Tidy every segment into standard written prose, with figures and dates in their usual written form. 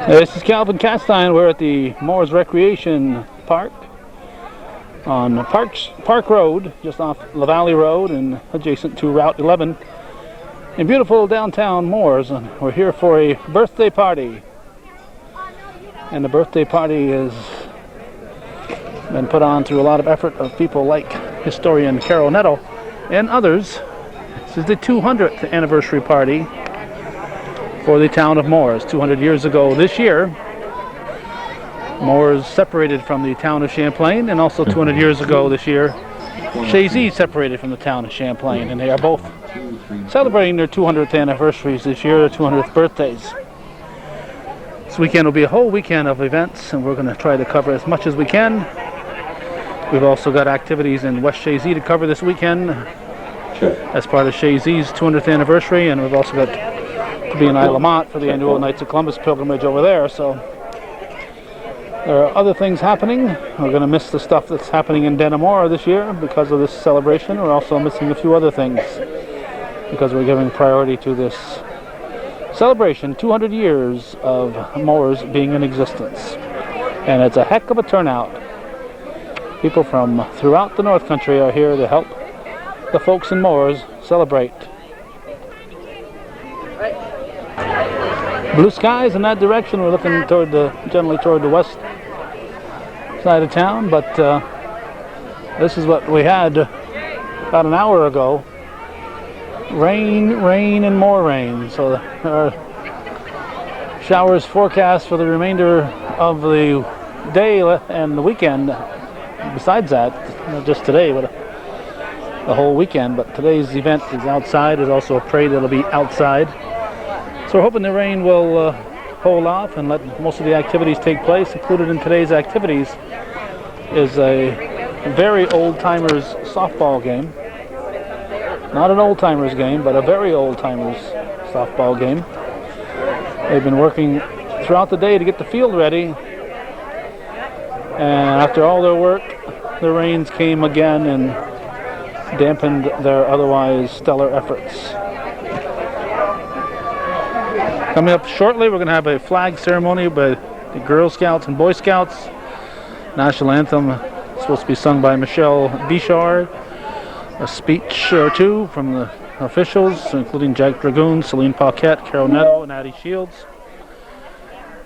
This is Calvin Castine. We're at the Mooers Recreation Park on Park Road, just off La Valley Road and adjacent to Route 11 in beautiful downtown Mooers. And we're here for a birthday party. And the birthday party has been put on through a lot of effort of people like historian Carol Netto and others. This is the 200th anniversary party for the town of Mooers. 200 years ago this year, Mooers separated from the town of Champlain, and also 200 years ago this year, Chazy separated from the town of Champlain, and they are both celebrating their 200th anniversaries this year, their 200th birthdays. This weekend will be a whole weekend of events, and we're going to try to cover as much as we can. We've also got activities in West Chazy to cover this weekend as part of Chazy's 200th anniversary, and we've also got to be in Isle La Motte for the annual Knights of Columbus pilgrimage over there. So there are other things happening. We're going to miss the stuff that's happening in Dannemora this year because of this celebration. We're also missing a few other things because we're giving priority to this celebration, 200 years of Mooers being in existence. And it's a heck of a turnout. People from throughout the North Country are here to help the folks in Mooers celebrate. Blue skies in that direction. We're looking generally toward the west side of town, but this is what we had about an hour ago. Rain, and more rain. So there are showers forecast for the remainder of the day and the weekend. Besides that, not just today, but the whole weekend. But today's event is outside. There's also a parade that'll be outside. So we're hoping the rain will hold off and let most of the activities take place. Included in today's activities is a very old-timers softball game. Not an old-timers game, but a very old-timers softball game. They've been working throughout the day to get the field ready. And after all their work, the rains came again and dampened their otherwise stellar efforts. Coming up shortly, we're going to have a flag ceremony by the Girl Scouts and Boy Scouts. National anthem is supposed to be sung by Michelle Bichard. A speech or two from the officials, including Jack Dragoon, Celine Paquette, Carol Netto, and Addie Shields.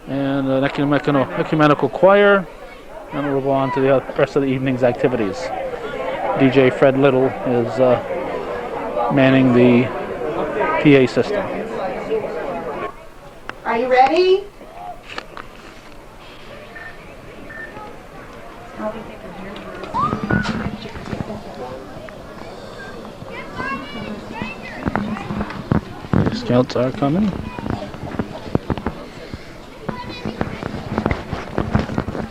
And an ecumenical choir. And we'll go on to the rest of the evening's activities. DJ Fred Little is manning the PA system. Are you ready? The Scouts are coming.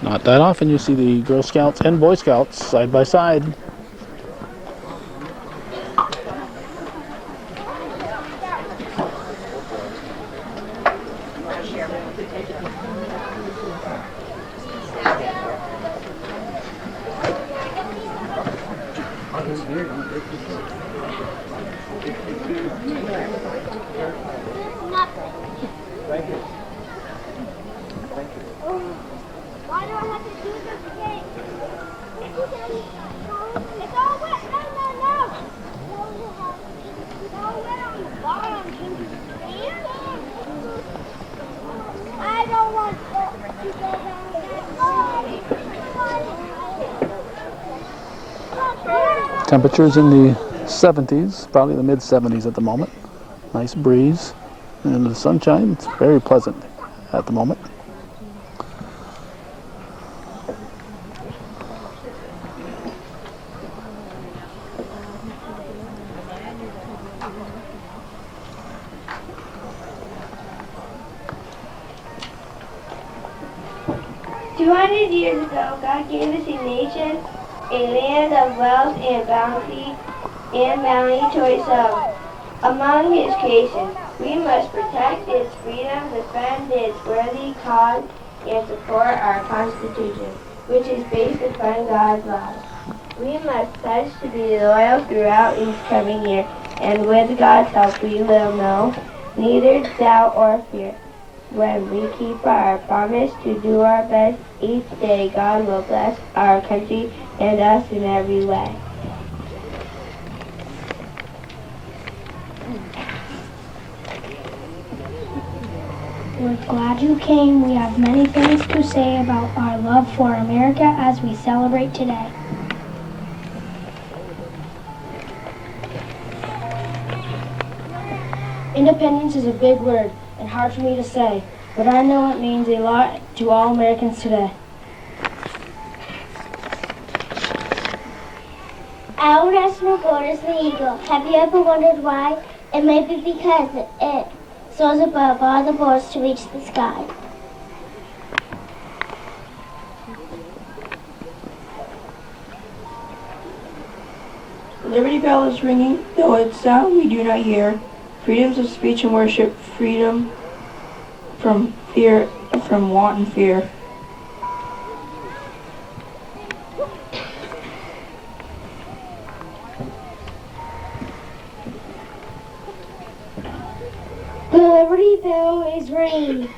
Not that often you see the Girl Scouts and Boy Scouts side by side. Why do I have to do this again? It's all wet. No. It's all wet on the bottom. I don't want to go down that. Temperatures in the 70s, probably the mid-70s at the moment. Nice breeze. And the sunshine, it's very pleasant at the moment. Years ago, God gave us a nation, a land of wealth and bounty, and many choice of. Among his creation, we must protect its freedom, defend its worthy cause, and support our Constitution, which is based upon God's laws. We must pledge to be loyal throughout each coming year, and with God's help we will know neither doubt or fear. When we keep our promise to do our best each day, God will bless our country and us in every way. We're glad you came. We have many things to say about our love for America as we celebrate today. Independence is a big word and hard for me to say, but I know it means a lot to all Americans today. Our national bird is the eagle. Have you ever wondered why? It may be because it soars above all the birds to reach the sky. The Liberty Bell is ringing, though its sound we do not hear. Freedoms of speech and worship, freedom from fear, from want and fear. The Liberty Bell is ringing,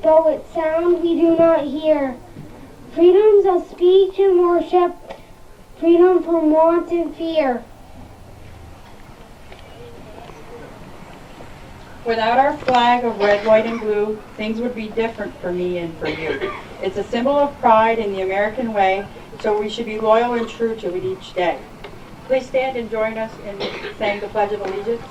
though its sound we do not hear. Freedoms of speech and worship, freedom from want and fear. Without our flag of red, white, and blue, things would be different for me and for you. It's a symbol of pride in the American way, so we should be loyal and true to it each day. Please stand and join us in saying the Pledge of Allegiance.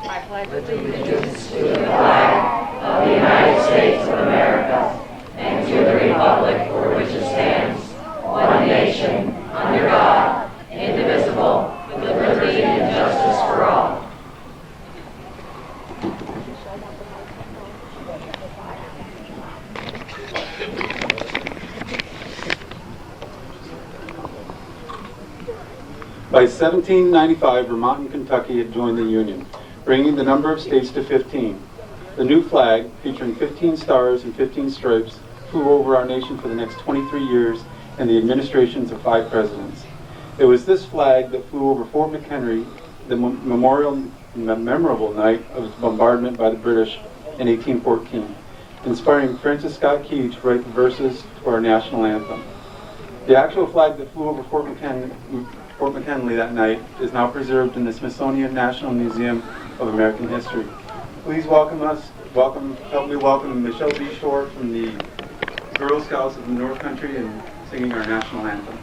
I pledge allegiance to the flag of the United States of America and to the republic for which it stands, one nation, under God, indivisible, with liberty and justice for all. By 1795, Vermont and Kentucky had joined the Union, bringing the number of states to 15. The new flag, featuring 15 stars and 15 stripes, flew over our nation for the next 23 years and the administrations of 5 presidents. It was this flag that flew over Fort McHenry, the memorable night of its bombardment by the British in 1814, inspiring Francis Scott Key to write the verses to our national anthem. The actual flag that flew over Fort McKinley that night is now preserved in the Smithsonian National Museum of American History. Please help me welcome Michelle B. Short from the Girl Scouts of the North Country and singing our national anthem.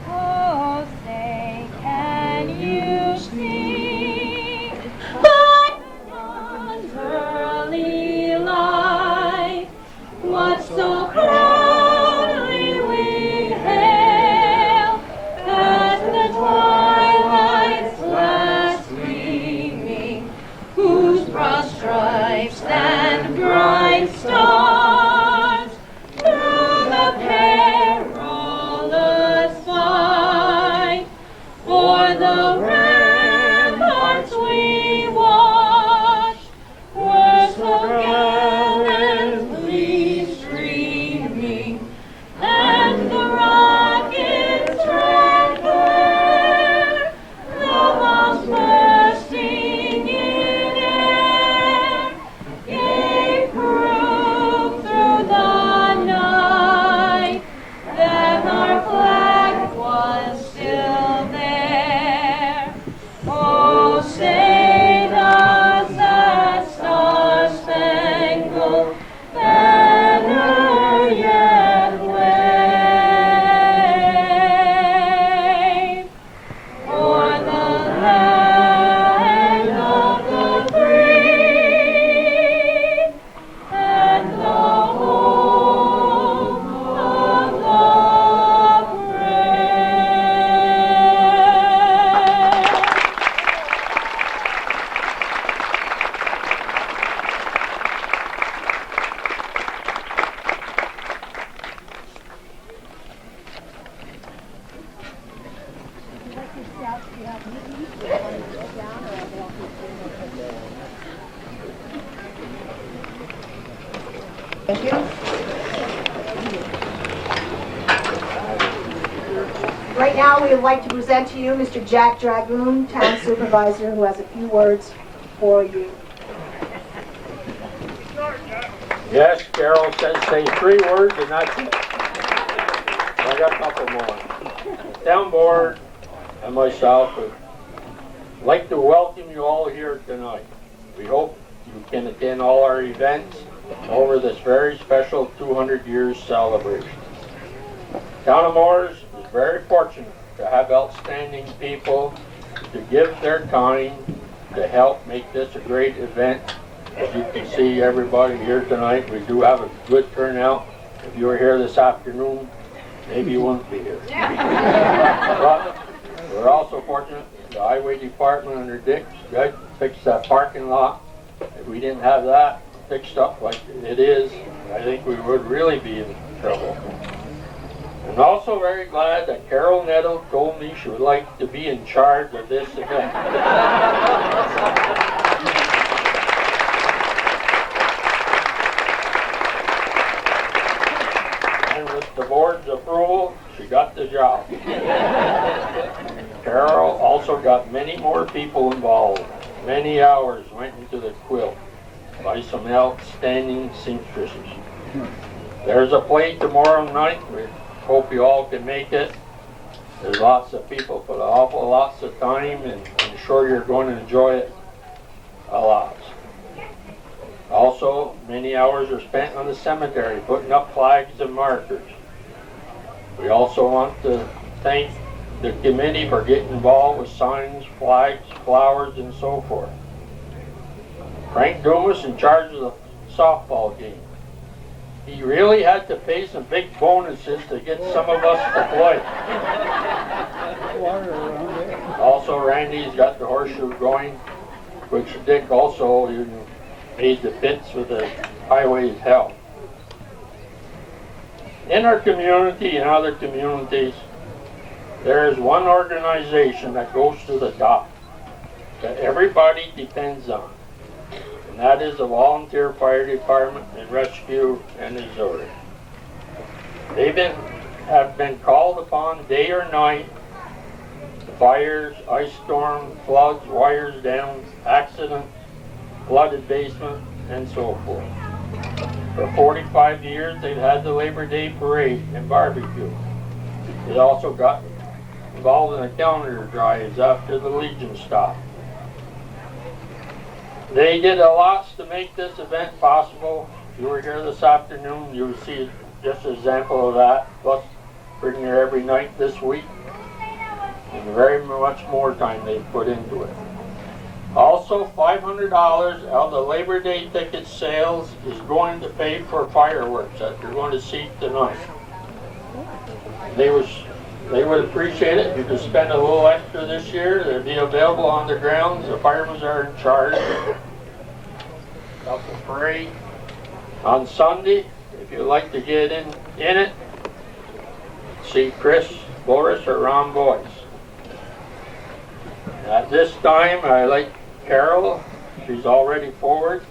Oh, say, can you see by the dawn's early light what so proudly we hail as the twilight's last gleaming, whose broad stripes and bright stars through the perilous fight for the ramparts we watch were so gallantly streaming, and the rockets' red glare, the bombs bursting in air, gave proof through the night that our flag was still there. Oh, say does that star-spangled Thank you. Right now, we would like to present to you Mr. Jack Dragoon, Town Supervisor, who has a few words for you. Yes, Carol says say 3 words and that's it. I got a couple more. Town board and myself would like to welcome you all here tonight. We hope you can attend all our events over this very special 200 years celebration. Town of Mooers is very fortunate to have outstanding people to give their time to help make this a great event. As you can see, everybody here tonight, we do have a good turnout. If you were here this afternoon, maybe you wouldn't be here. But we're also fortunate the Highway Department under Dick fixed that parking lot. If we didn't have that fixed up like it is, I think we would really be in trouble. I'm also very glad that Carol Nettle told me she would like to be in charge of this event. And with the board's approval, she got the job. Carol also got many more people involved. Many hours went into the quilt by some outstanding seamstresses. There's a play tomorrow night. We hope you all can make it. There's lots of people put awful lots of time, and I'm sure you're going to enjoy it a lot. Also, many hours are spent on the cemetery putting up flags and markers. We also want to thank the committee for getting involved with signs, flags, flowers, and so forth. Frank Dumas in charge of the softball game. He really had to pay some big bonuses to get some of us to play. Also, Randy's got the horseshoe going, which Dick also made the pits with the highway's help. In our community and other communities, there is one organization that goes to the top that everybody depends on, and that is the Volunteer Fire Department and Rescue in Missouri. They have been called upon day or night. Fires, ice storm, floods, wires down, accidents, flooded basement, and so forth. For 45 years, they've had the Labor Day parade and barbecue. They also got involved in the calendar drives after the Legion stopped. They did a lot to make this event possible. If you were here this afternoon, you would see just an example of that, plus being here every night this week, and very much more time they've put into it. Also, $500 out of the Labor Day ticket sales is going to pay for fireworks that you're going to see tonight. They would appreciate it if you could spend a little extra this year. They'll be available on the grounds. The firemen are in charge of the parade. On Sunday, if you'd like to get in it, see Chris, Boris, or Ron Boyce. At this time, I like Carol. She's already forward.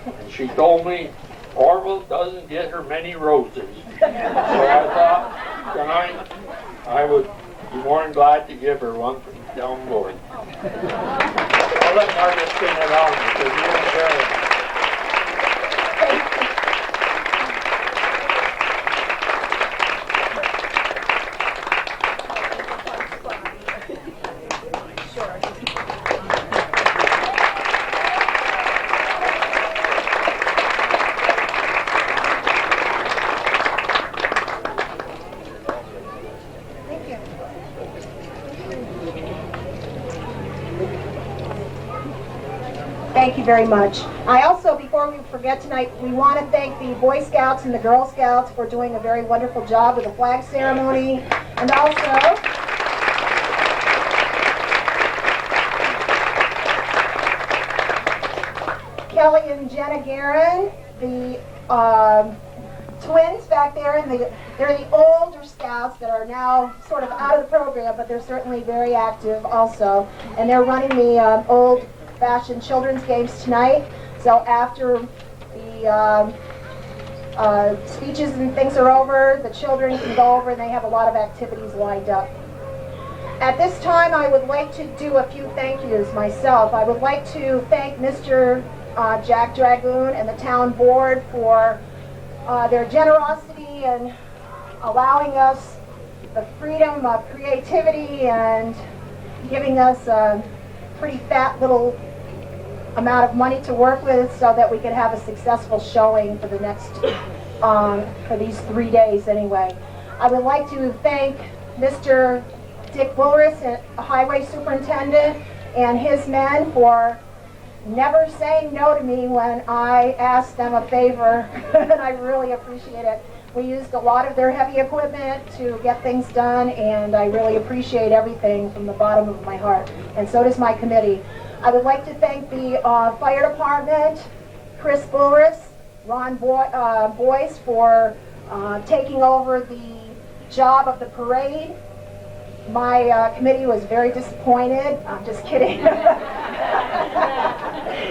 And she told me Orville doesn't get her many roses. So I thought tonight I would be more than glad to give her one from down board. I'll let Margaret spin it on because you and Carol. Thank you very much. I also, before we forget tonight, we want to thank the Boy Scouts and the Girl Scouts for doing a very wonderful job with the flag ceremony. And also, Kelly and Jenna Guerin, the twins back there, and they're the older scouts that are now sort of out of the program, but they're certainly very active also. And they're running the old-fashioned children's games tonight. So after the speeches and things are over, the children can go over and they have a lot of activities lined up. At this time, I would like to do a few thank yous myself. I would like to thank Mr. Jack Dragoon and the town board for their generosity in allowing us the freedom of creativity and giving us a pretty fat little amount of money to work with so that we could have a successful showing for the next, for these 3 days anyway. I would like to thank Mr. Dick Willis, Highway Superintendent, and his men for never saying no to me when I asked them a favor, and I really appreciate it. We used a lot of their heavy equipment to get things done, and I really appreciate everything from the bottom of my heart, and so does my committee. I would like to thank the fire department, Chris Bulris, Ron Boyce for taking over the job of the parade. My committee was very disappointed. I'm just kidding.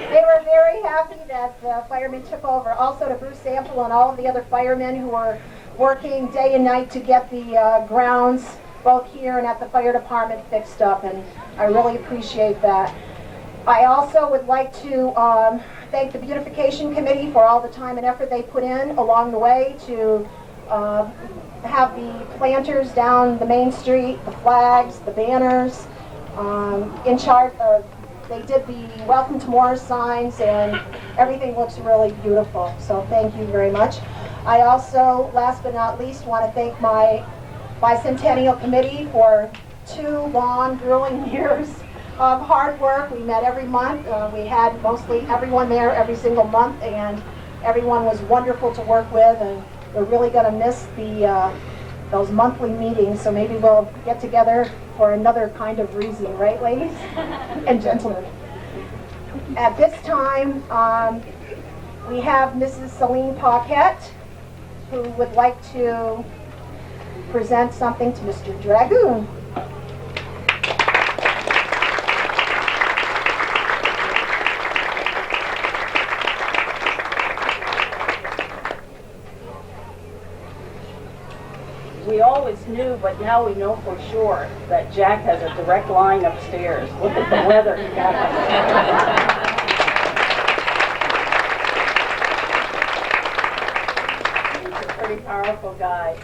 They were very happy that the firemen took over. Also to Bruce Sample and all of the other firemen who were working day and night to get the grounds both here and at the fire department fixed up, and I really appreciate that. I also would like to thank the beautification committee for all the time and effort they put in along the way to have the planters down the main street, the flags, the banners, in charge. They did the Welcome to Mooers signs, and everything looks really beautiful. So thank you very much. I also, last but not least, want to thank my Bicentennial committee for 2 long, grueling years of hard work. We met every month. We had mostly everyone there every single month, and everyone was wonderful to work with, and we're really going to miss those monthly meetings, so maybe we'll get together for another kind of reason, right, ladies and gentlemen? At this time, we have Mrs. Celine Paquette, who would like to present something to Mr. Dragoon. We always knew, but now we know for sure that Jack has a direct line upstairs. Look at the weather he got upstairs. He's a pretty powerful guy.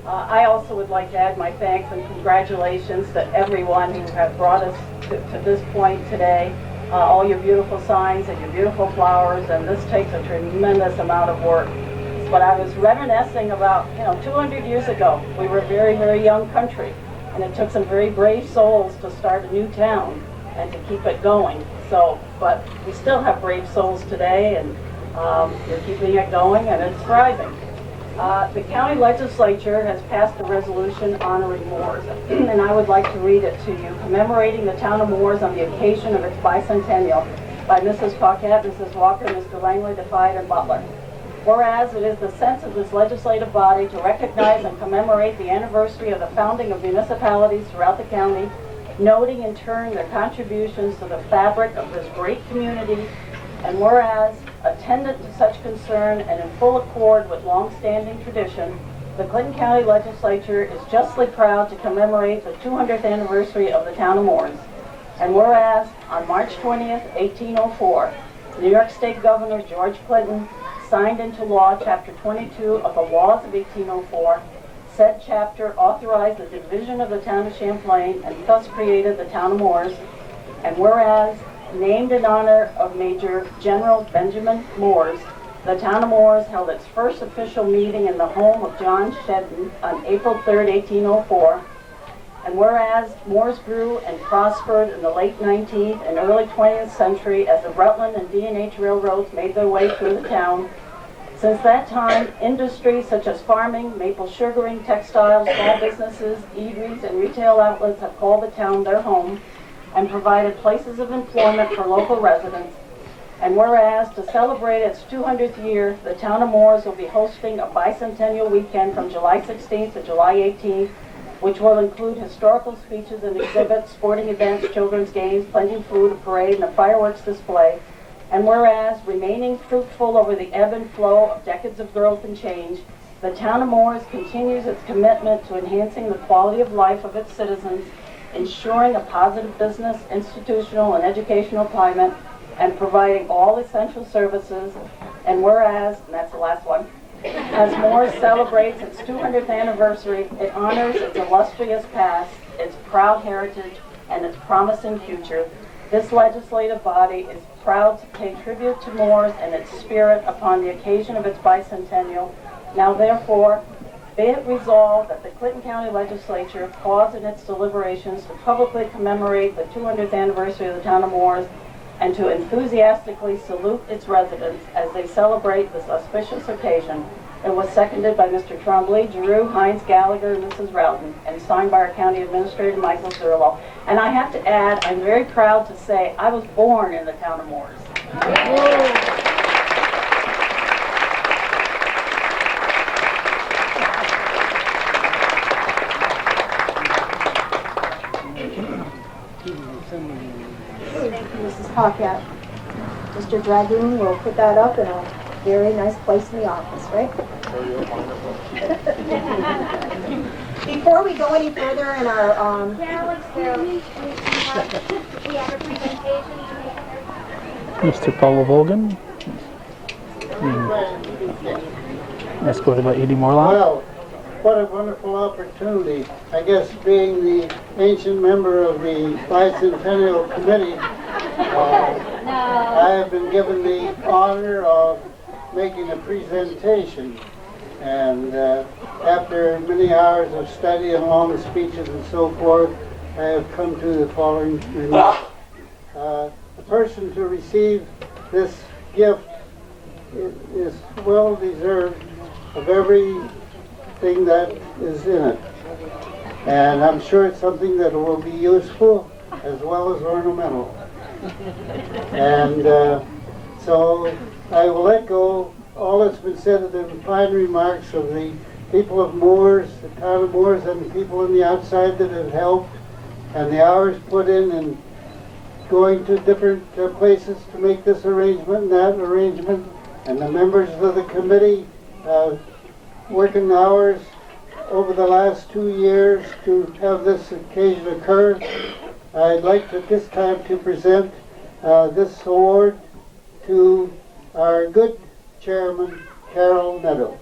I also would like to add my thanks and congratulations to everyone who have brought us to this point today. All your beautiful signs and your beautiful flowers, and this takes a tremendous amount of work. But I was reminiscing about, 200 years ago, we were a very, very young country, and it took some very brave souls to start a new town and to keep it going. So, but we still have brave souls today, and we're keeping it going, and it's thriving. The county legislature has passed a resolution honoring Moors, and I would like to read it to you, commemorating the town of Moors on the occasion of its bicentennial, by Mrs. Paquette, Mrs. Walker, Mr. Langley, DeFide, and Butler. Whereas it is the sense of this legislative body to recognize and commemorate the anniversary of the founding of municipalities throughout the county, noting in turn their contributions to the fabric of this great community, and whereas, attendant to such concern and in full accord with long-standing tradition, the Clinton County Legislature is justly proud to commemorate the 200th anniversary of the town of Mooers. And whereas, on March 20th, 1804, New York State Governor George Clinton signed into law Chapter 22 of the Laws of 1804. Said chapter authorized the division of the town of Champlain and thus created the town of Mooers. And whereas, named in honor of Major General Benjamin Moores, the town of Mooers held its first official meeting in the home of John Shedden on April 3, 1804. And whereas Moores grew and prospered in the late 19th and early 20th century as the Rutland and D&H railroads made their way through the town, since that time, industries such as farming, maple sugaring, textiles, small businesses, eateries, and retail outlets have called the town their home and provided places of employment for local residents. And whereas, to celebrate its 200th year, the town of Mooers will be hosting a bicentennial weekend from July 16th to July 18th, which will include historical speeches and exhibits, sporting events, children's games, plenty of food, a parade, and a fireworks display. And whereas, remaining fruitful over the ebb and flow of decades of growth and change, the Town of Mooers continues its commitment to enhancing the quality of life of its citizens, ensuring a positive business, institutional, and educational climate, and providing all essential services. And whereas, and that's the last one, as Mooers celebrates its 200th anniversary, it honors its illustrious past, its proud heritage, and its promising future. This legislative body is proud to pay tribute to Mooers and its spirit upon the occasion of its bicentennial. Now therefore, be it resolved that the Clinton County Legislature pause in its deliberations to publicly commemorate the 200th anniversary of the Town of Mooers and to enthusiastically salute its residents as they celebrate this auspicious occasion. It was seconded by Mr. Trombley, Giroux, Hines, Gallagher, and Mrs. Routon, and signed by our County Administrator, Michael Zerlo. And I have to add, I'm very proud to say I was born in the Town of Mooers. Thank you, Mrs. Hawkett. Mr. Dragoon will put that up in a very nice place in the office, right? Before we go any further in our, Carol, excuse me, we have a presentation. Mr. Paul Vogan, escorted by Edie Morlock. Well, what a wonderful opportunity. I guess being the ancient member of the Bicentennial Committee, I have been given the honor of making a presentation. And after many hours of study and long speeches and so forth, I have come to the following remarks. The person to receive this gift is well deserved of everything that is in it. And I'm sure it's something that will be useful as well as ornamental. And so I will echo all that's been said in the fine remarks of the people of Mooers, the Town of Mooers, and the people on the outside that have helped, and the hours put in going to different places to make this arrangement and that arrangement, and the members of the committee working hours over the last 2 years to have this occasion occur. I'd like at this time to present this award to our good Chairman, Carol Meadow.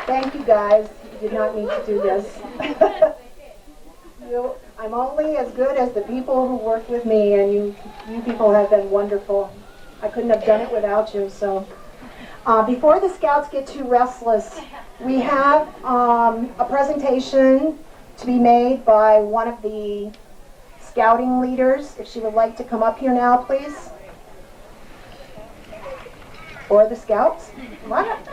thank you guys. You did not need to do this. I'm only as good as the people who work with me, and you people have been wonderful. I couldn't have done it without you. So before the Scouts get too restless, we have a presentation to be made by one of the Scouting leaders. If she would like to come up here now, please. Or the Scouts. Come on up.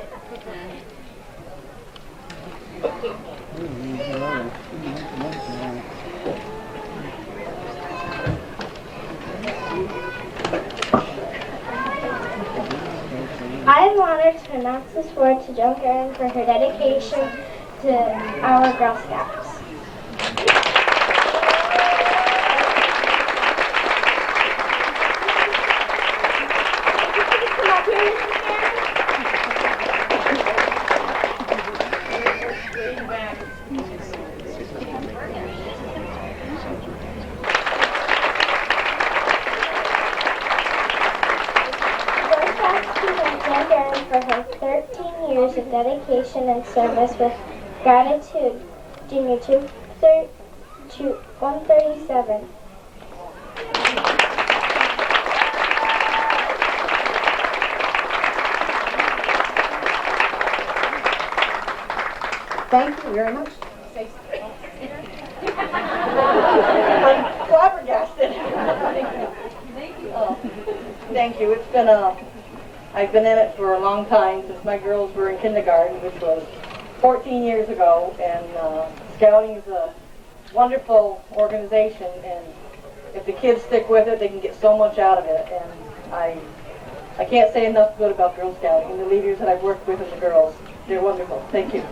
I am honored to announce this award to Joan Guerin for her dedication to our Girl Scouts. For her 13 years of dedication and service with gratitude. Junior 137. Thank you very much. I'm flabbergasted. Thank you. It's been I've been in it for a long time, since my girls were in kindergarten, which was 14 years ago, and Scouting is a wonderful organization, and if the kids stick with it, they can get so much out of it. And I can't say enough good about Girl Scouting and the leaders that I've worked with and the girls. They're wonderful. Thank you.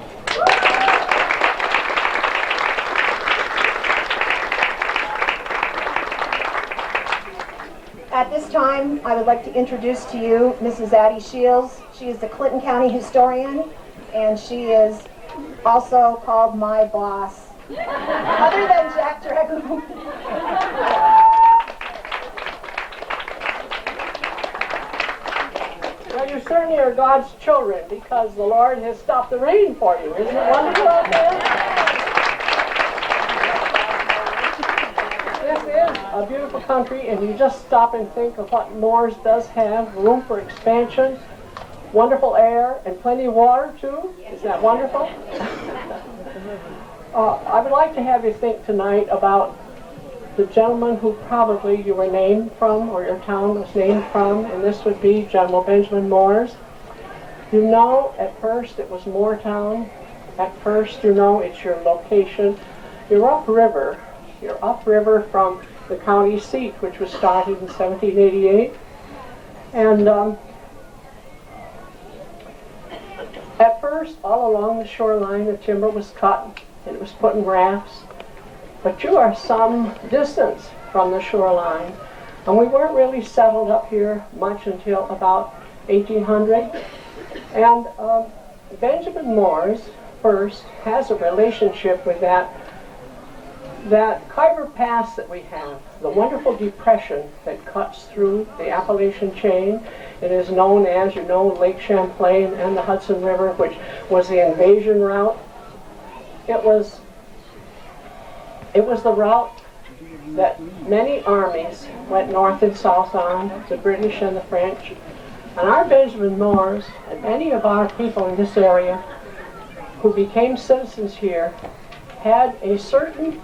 At this time, I would like to introduce to you Mrs. Addie Shields. She is the Clinton County historian, and she is also called my boss. Other than Jack Dragoon. Well, you certainly are God's children because the Lord has stopped the rain for you. Isn't it wonderful out there? This is a beautiful country, and you just stop and think of what Mooers does have. Room for expansion, wonderful air, and plenty of water, too. Is that wonderful? I would like to have you think tonight about the gentleman who probably you were named from, or your town was named from, and this would be General Benjamin Mooers. You know, at first it was Moortown. At first, you know, it's your location. You're upriver. You're upriver from the county seat, which was started in 1788. And at first, all along the shoreline, the timber was cut and it was put in rafts. But you are some distance from the shoreline, and we weren't really settled up here much until about 1800. And Benjamin Mooers first has a relationship with that Khyber Pass that we have, the wonderful depression that cuts through the Appalachian chain. It is known as, you know, Lake Champlain and the Hudson River, which was the invasion route. It was the route that many armies went north and south on, the British and the French. And our Benjamin Mooers and many of our people in this area who became citizens here had a certain,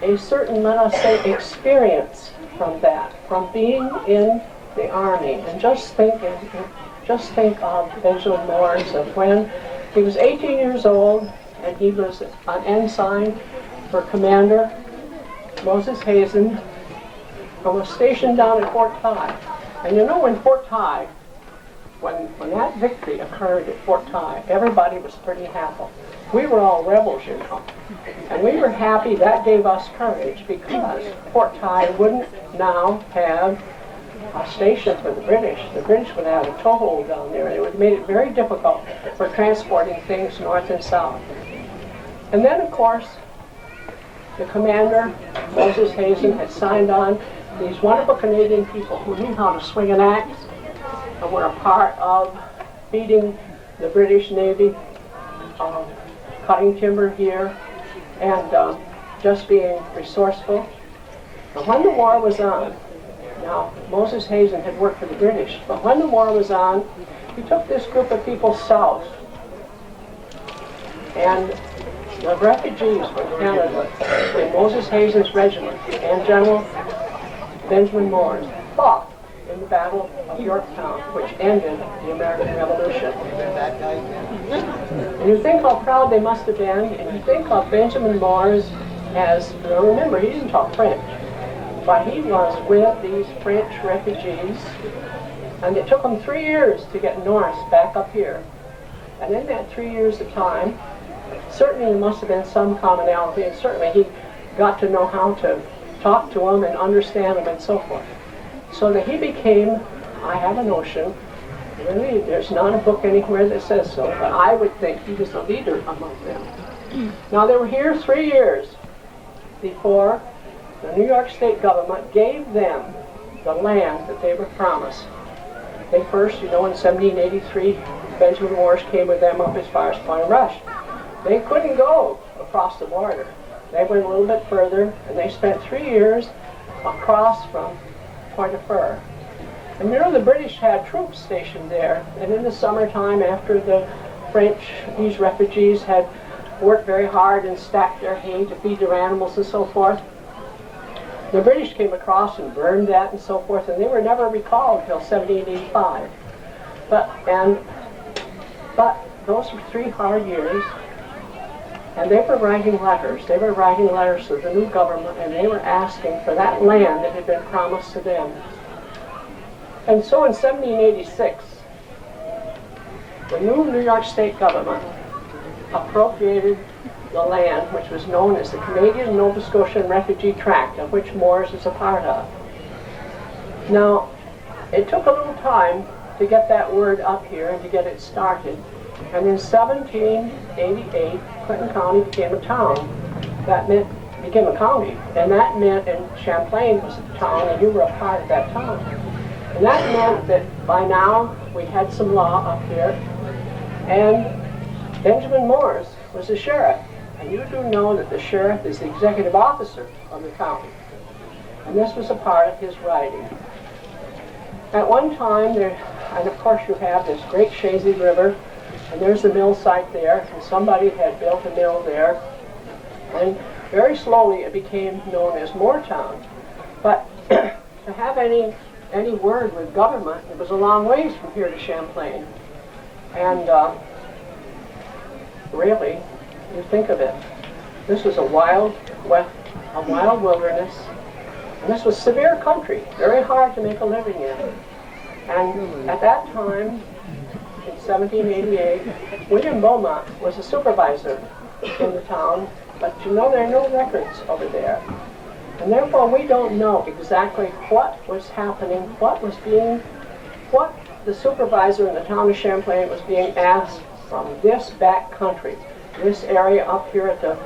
let us say, experience from that, from being in the army. And just think of Benjamin Mooers of when he was 18 years old and he was an ensign for Commander Moses Hazen, and was stationed down at Fort Ty. And you know, in Fort Ty, when that victory occurred at Fort Ty, everybody was pretty happy. We were all rebels, you know. And we were happy. That gave us courage because Fort Ty wouldn't now have a station for the British. The British would have a toehold down there, and it would have made it very difficult for transporting things north and south. And then, of course, the commander, Moses Hazen, had signed on these wonderful Canadian people who knew how to swing an axe and were a part of beating the British Navy, cutting timber here, and just being resourceful. And when the war was on, now Moses Hazen had worked for the British, but when the war was on, he took this group of people south, and the refugees from Canada in Moses Hazen's regiment and General Benjamin Mooers fought in the Battle of Yorktown, which ended the American Revolution. And you think how proud they must have been, and you think of Benjamin Mooers as, remember, he didn't talk French, but he was with these French refugees, and it took them 3 years to get north back up here. And in that 3 years of time, certainly there must have been some commonality, and certainly he got to know how to talk to them and understand them and so forth. So that he became, I have a notion, really there's not a book anywhere that says so, but I would think he was a leader among them. Now they were here 3 years before the New York State government gave them the land that they were promised. They first, you know, in 1783, Benjamin Mooers came with them up as far as Point Rush. They couldn't go across the border. They went a little bit further, and they spent 3 years across from Point de Fer. And you know, the British had troops stationed there, and in the summertime, after the French, these refugees had worked very hard and stacked their hay to feed their animals and so forth, the British came across and burned that and so forth, and they were never recalled until 1785. But those were 3 hard years. And they were writing letters. They were writing letters to the new government, and they were asking for that land that had been promised to them. And so in 1786, the New York State government appropriated the land which was known as the Canadian Nova Scotian Refugee Tract, of which Mooers is a part of. Now, it took a little time to get that word up here and to get it started. And in 1788, Clinton County became a town. That meant, became a county, and that meant, and Champlain was a town, and you were a part of that town. And that meant that by now we had some law up here, and Benjamin Mooers was the sheriff. And you do know that the sheriff is the executive officer of the county. And this was a part of his writing. At one time, and of course you have this great Chazy River, and there's the mill site there, and somebody had built a mill there. And very slowly it became known as Moortown. But to have any word with government, it was a long ways from here to Champlain. And really, you think of it, this was a wild wilderness, and this was severe country, very hard to make a living in. And at that time, in 1788, William Beaumont was a supervisor in the town, but you know there are no records over there. And therefore we don't know exactly what was happening, what the supervisor in the town of Champlain was being asked from this back country, this area up here at the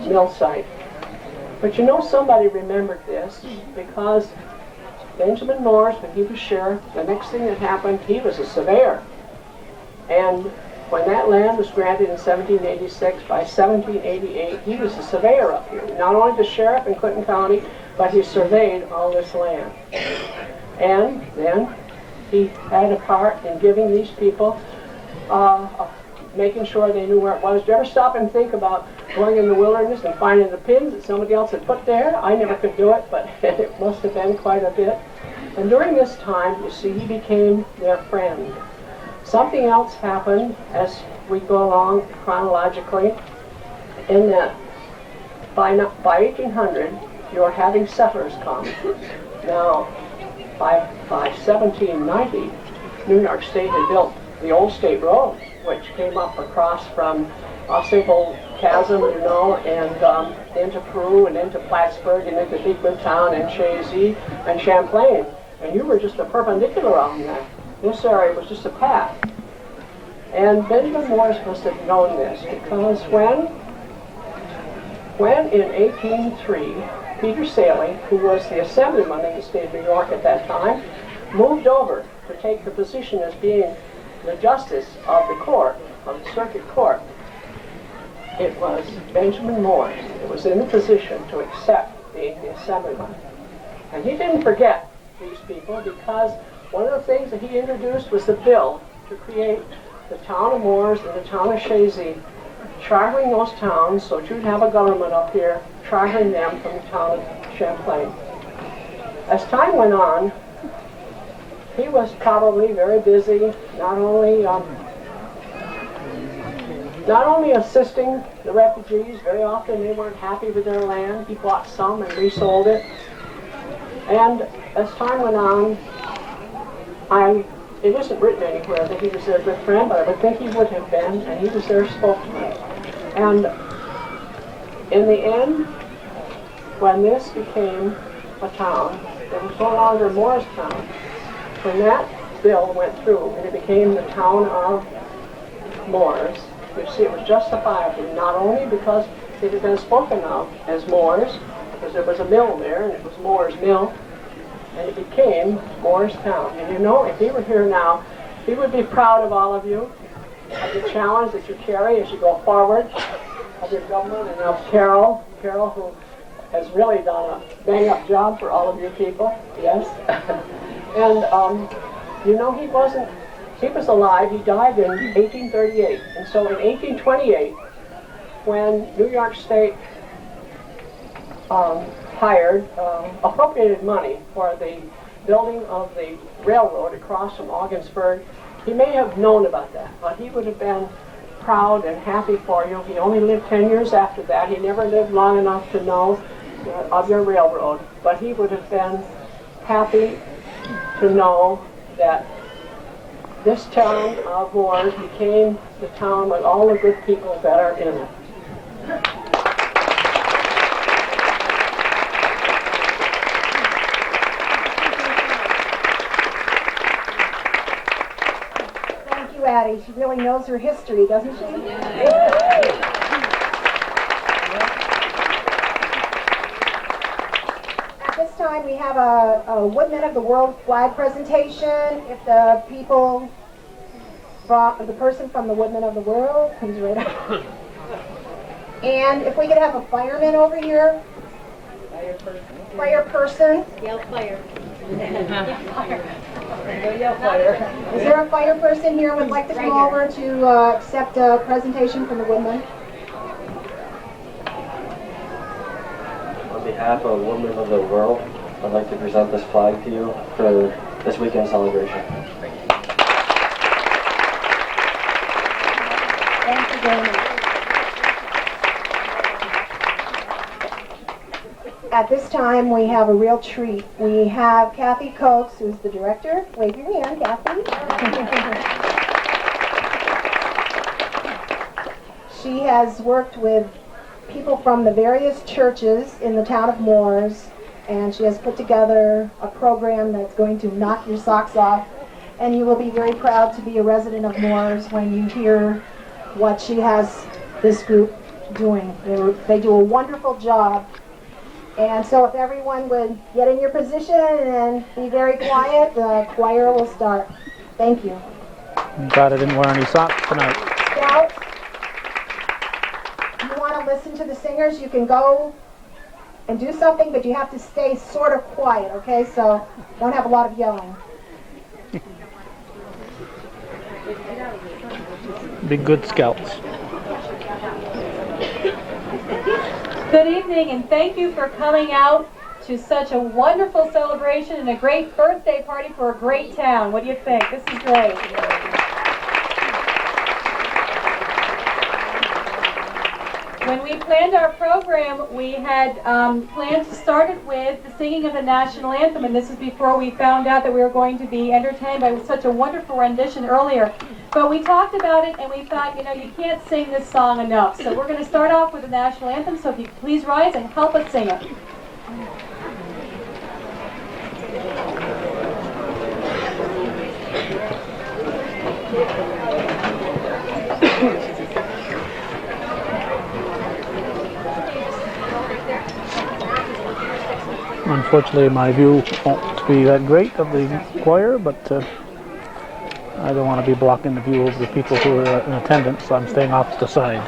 mill site. But you know somebody remembered this because Benjamin Mooers, when he was sheriff, the next thing that happened, he was a surveyor. And when that land was granted in 1786, by 1788, he was a surveyor up here. Not only the sheriff in Clinton County, but he surveyed all this land. And then he had a part in giving these people, making sure they knew where it was. Did you ever stop and think about going in the wilderness and finding the pins that somebody else had put there? I never could do it, but it must have been quite a bit. And during this time, you see, he became their friend. Something else happened as we go along chronologically, in that by 1800, you're having settlers come. Now, by 1790, New York State had built the old state road, which came up across from Ausable Chasm, you know, and into Peru and into Plattsburgh and into Big Town and Chazy and Champlain. And you were just a perpendicular on that. This area was just a path. And Benjamin Mooers must have known this because when in 1803, Peter Saley, who was the assemblyman in the state of New York at that time, moved over to take the position as being the justice of the court, of the circuit court, it was Benjamin Mooers that was in the position to accept being the assemblyman. And he didn't forget these people because one of the things that he introduced was the bill to create the town of Mooers and the town of Chazy, chartering those towns so that you'd have a government up here, chartering them from the town of Champlain. As time went on, he was probably very busy, not only assisting the refugees. Very often they weren't happy with their land. He bought some and resold it. And as time went on, it isn't written anywhere that he was their good friend, but I would think he would have been, and he was their spokesman. And in the end, when this became a town, it was no longer Mooers Town. When that bill went through and it became the town of Mooers, you see it was justifiably, not only because it had been spoken of as Mooers, because there was a mill there and it was Mooers Mill, and it became Mooers Town. And you know, if he were here now, he would be proud of all of you, of the challenge that you carry as you go forward, of your government, and of Carol, who has really done a bang-up job for all of you people, yes. And you know, he was alive, he died in 1838, and so in 1828, when New York State appropriated money for the building of the railroad across from Augsburg, he may have known about that, but he would have been proud and happy for you. He only lived 10 years after that. He never lived long enough to know of your railroad, but he would have been happy to know that this town of Mooers became the town with all the good people that are in it. Thank you, Addie. She really knows her history, doesn't she? At this time, we have a Woodmen of the World flag presentation. If the people, the person from the Woodmen of the World comes right up. And if we could have a fireman over here. Fire person. Yell fire. Is there a fire person here who would like to come over to accept a presentation from the Woodmen? On behalf of Women of the World, I'd like to present this flag to you for this weekend celebration. Thank you very much. At this time, we have a real treat. We have Kathy Coates, who's the director. Wave your hand, Kathy. She has worked with people from the various churches in the town of Mooers, and she has put together a program that's going to knock your socks off, and you will be very proud to be a resident of Mooers when you hear what she has this group doing. They do a wonderful job. And so if everyone would get in your position and be very quiet, the choir will start. Thank you. I'm glad I didn't wear any socks tonight. Scouts, if you want to listen to the singers, you can go and do something, but you have to stay sort of quiet, okay? So don't have a lot of yelling. Be good scouts. Good evening, and thank you for coming out to such a wonderful celebration and a great birthday party for a great town. What do you think? This is great. When we planned our program, we had planned to start it with the singing of the national anthem, and this is before we found out that we were going to be entertained by such a wonderful rendition earlier. But we talked about it, and we thought, you know, you can't sing this song enough. So we're going to start off with the national anthem, so if you could please rise and help us sing it. Unfortunately, my view won't be that great of the choir, but I don't want to be blocking the view of the people who are in attendance, so I'm staying off to the side.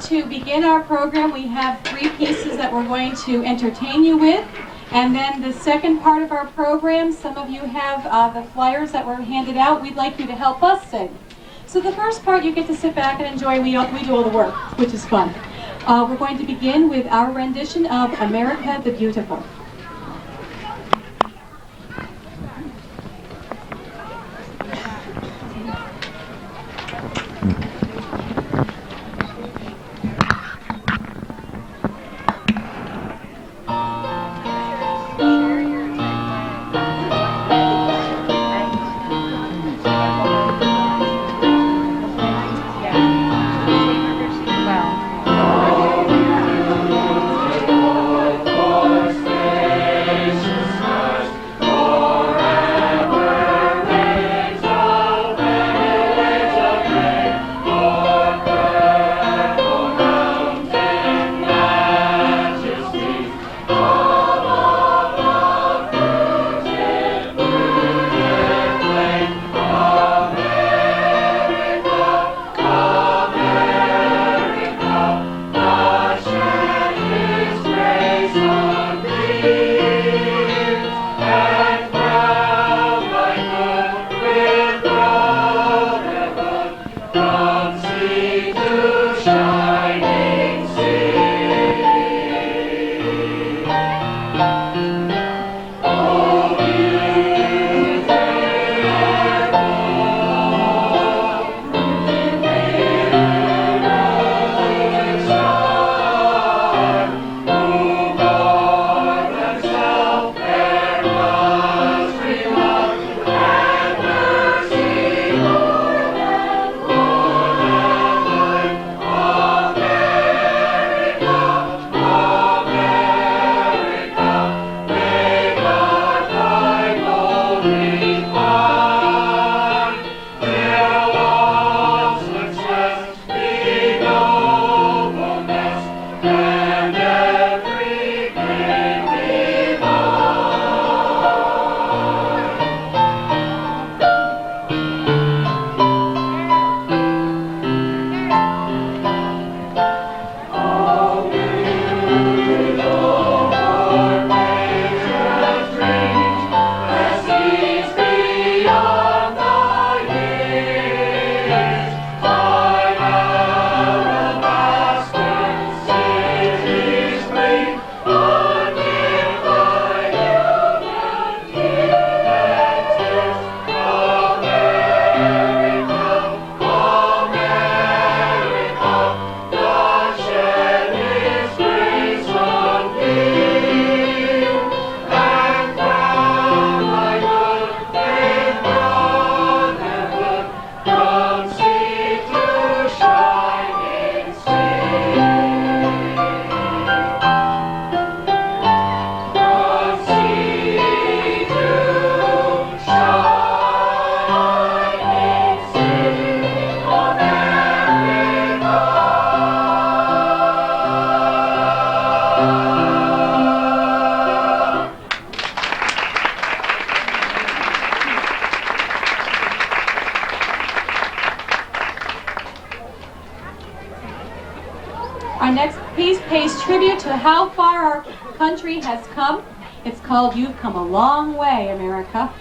To begin our program, we have three pieces that we're going to entertain you with. And then the second part of our program, some of you have the flyers that were handed out. We'd like you to help us sing. So the first part, you get to sit back and enjoy. We do all the work, which is fun. We're going to begin with our rendition of America the Beautiful. Our next piece pays tribute to how far our country has come. It's called You've Come a Long Way, America.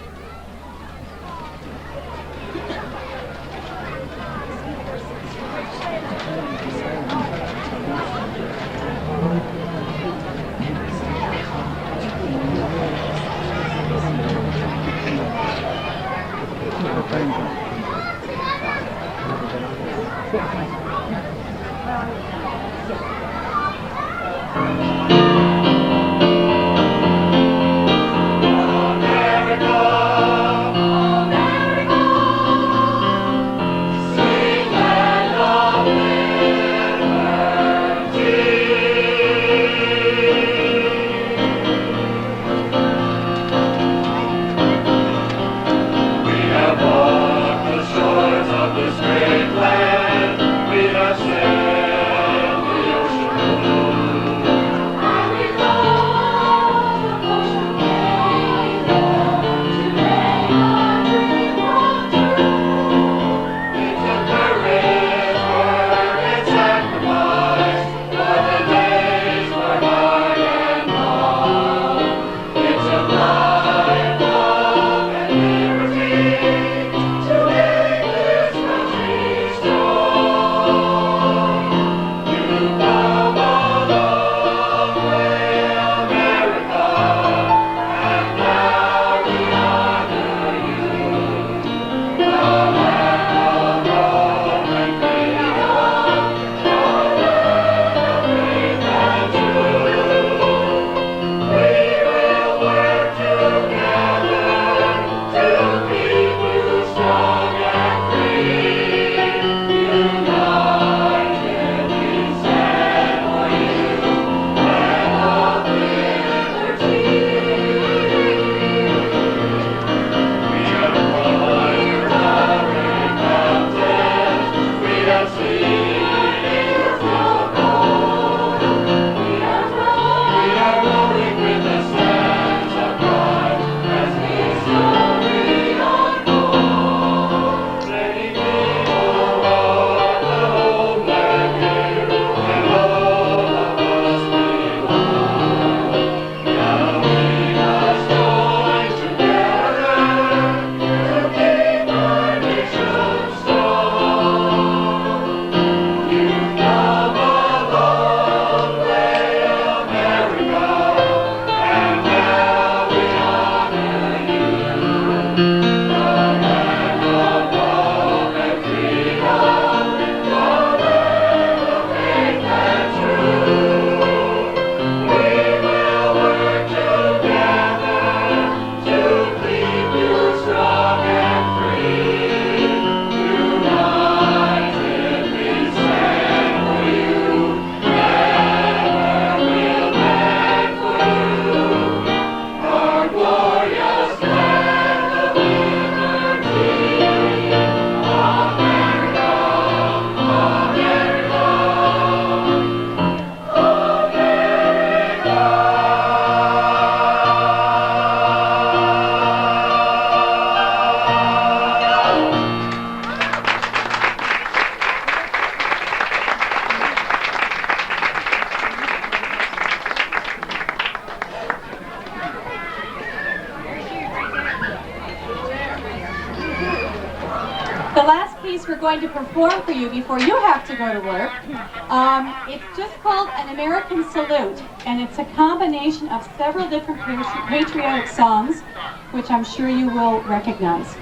America. we're going to perform for you before you have to go to work. It's just called an American Salute, and it's a combination of several different patriotic songs, which I'm sure you will recognize.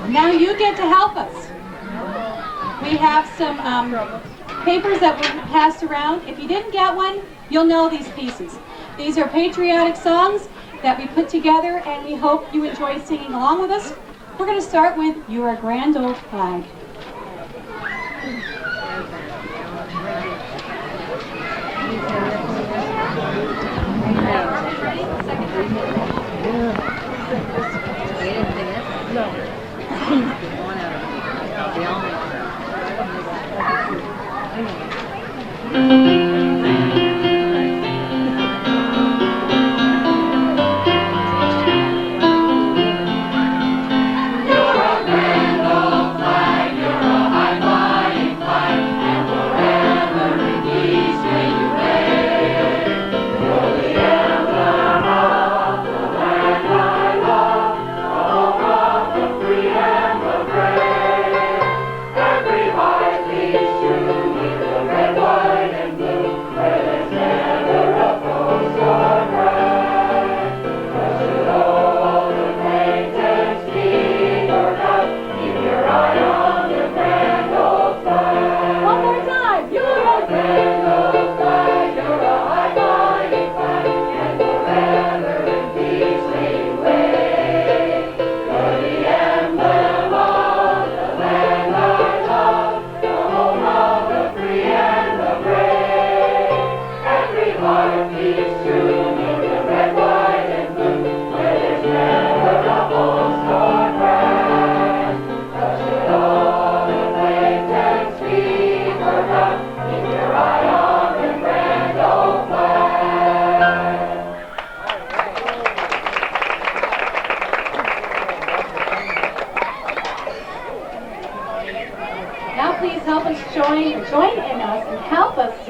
Now you get to help us. We have some papers that were passed around. If you didn't get one, you'll know these pieces. These are patriotic songs that we put together, and we hope you enjoy singing along with us. We're going to start with You're a Grand Old Flag.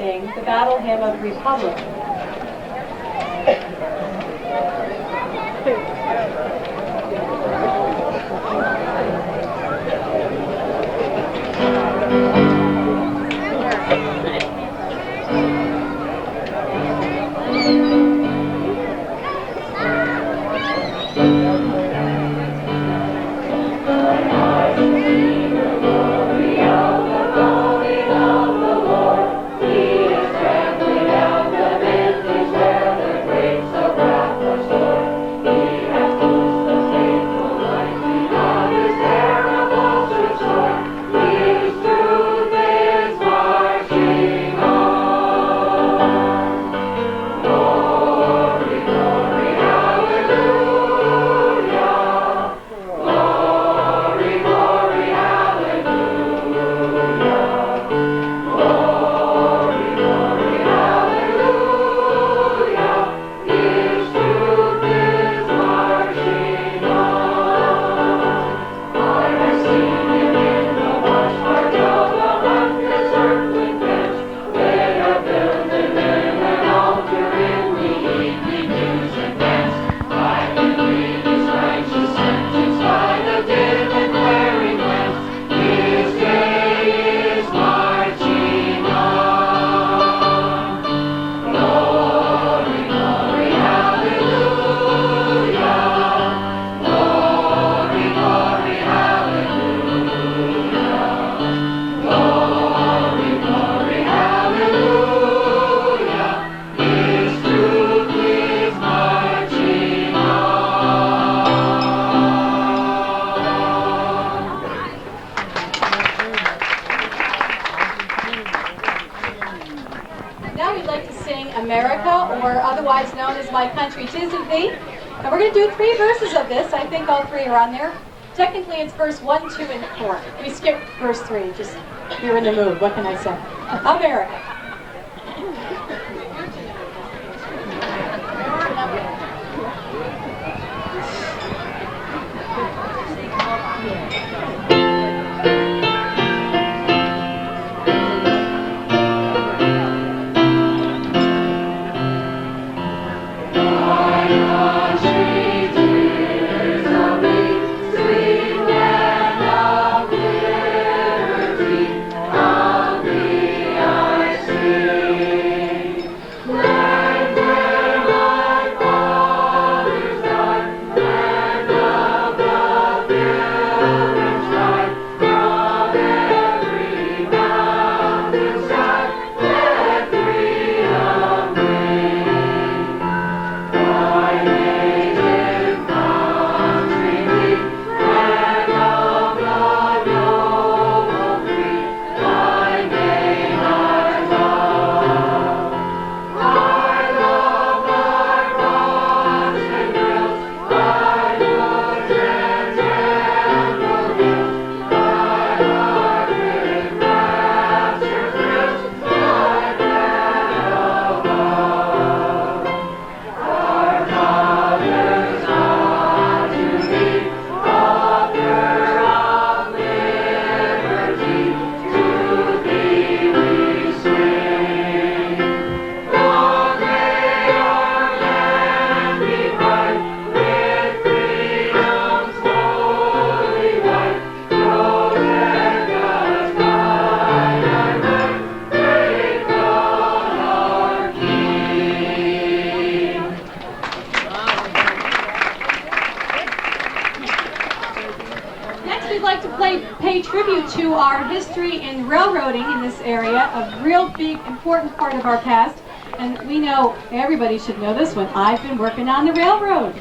sing the Battle Hymn of the Republic. America, or otherwise known as My Country 'Tis of Thee. And we're going to do 3 verses of this. I think all 3 are on there. Technically, it's verse 1, 2, and 4. We skipped verse 3, just you're in the mood. What can I say? America. Pay tribute to our history in railroading in this area, a real big, important part of our past. And we know, everybody should know this one, I've been working on the railroad.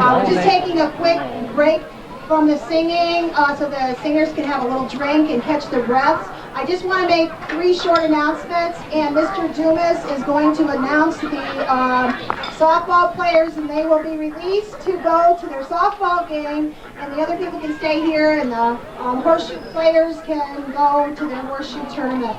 We're just taking a quick break from the singing so the singers can have a little drink and catch their breaths. I just want to make 3 short announcements, and Mr. Dumas is going to announce the softball players, and they will be released to go to their softball game, and the other people can stay here, and the horseshoe players can go to their horseshoe tournament.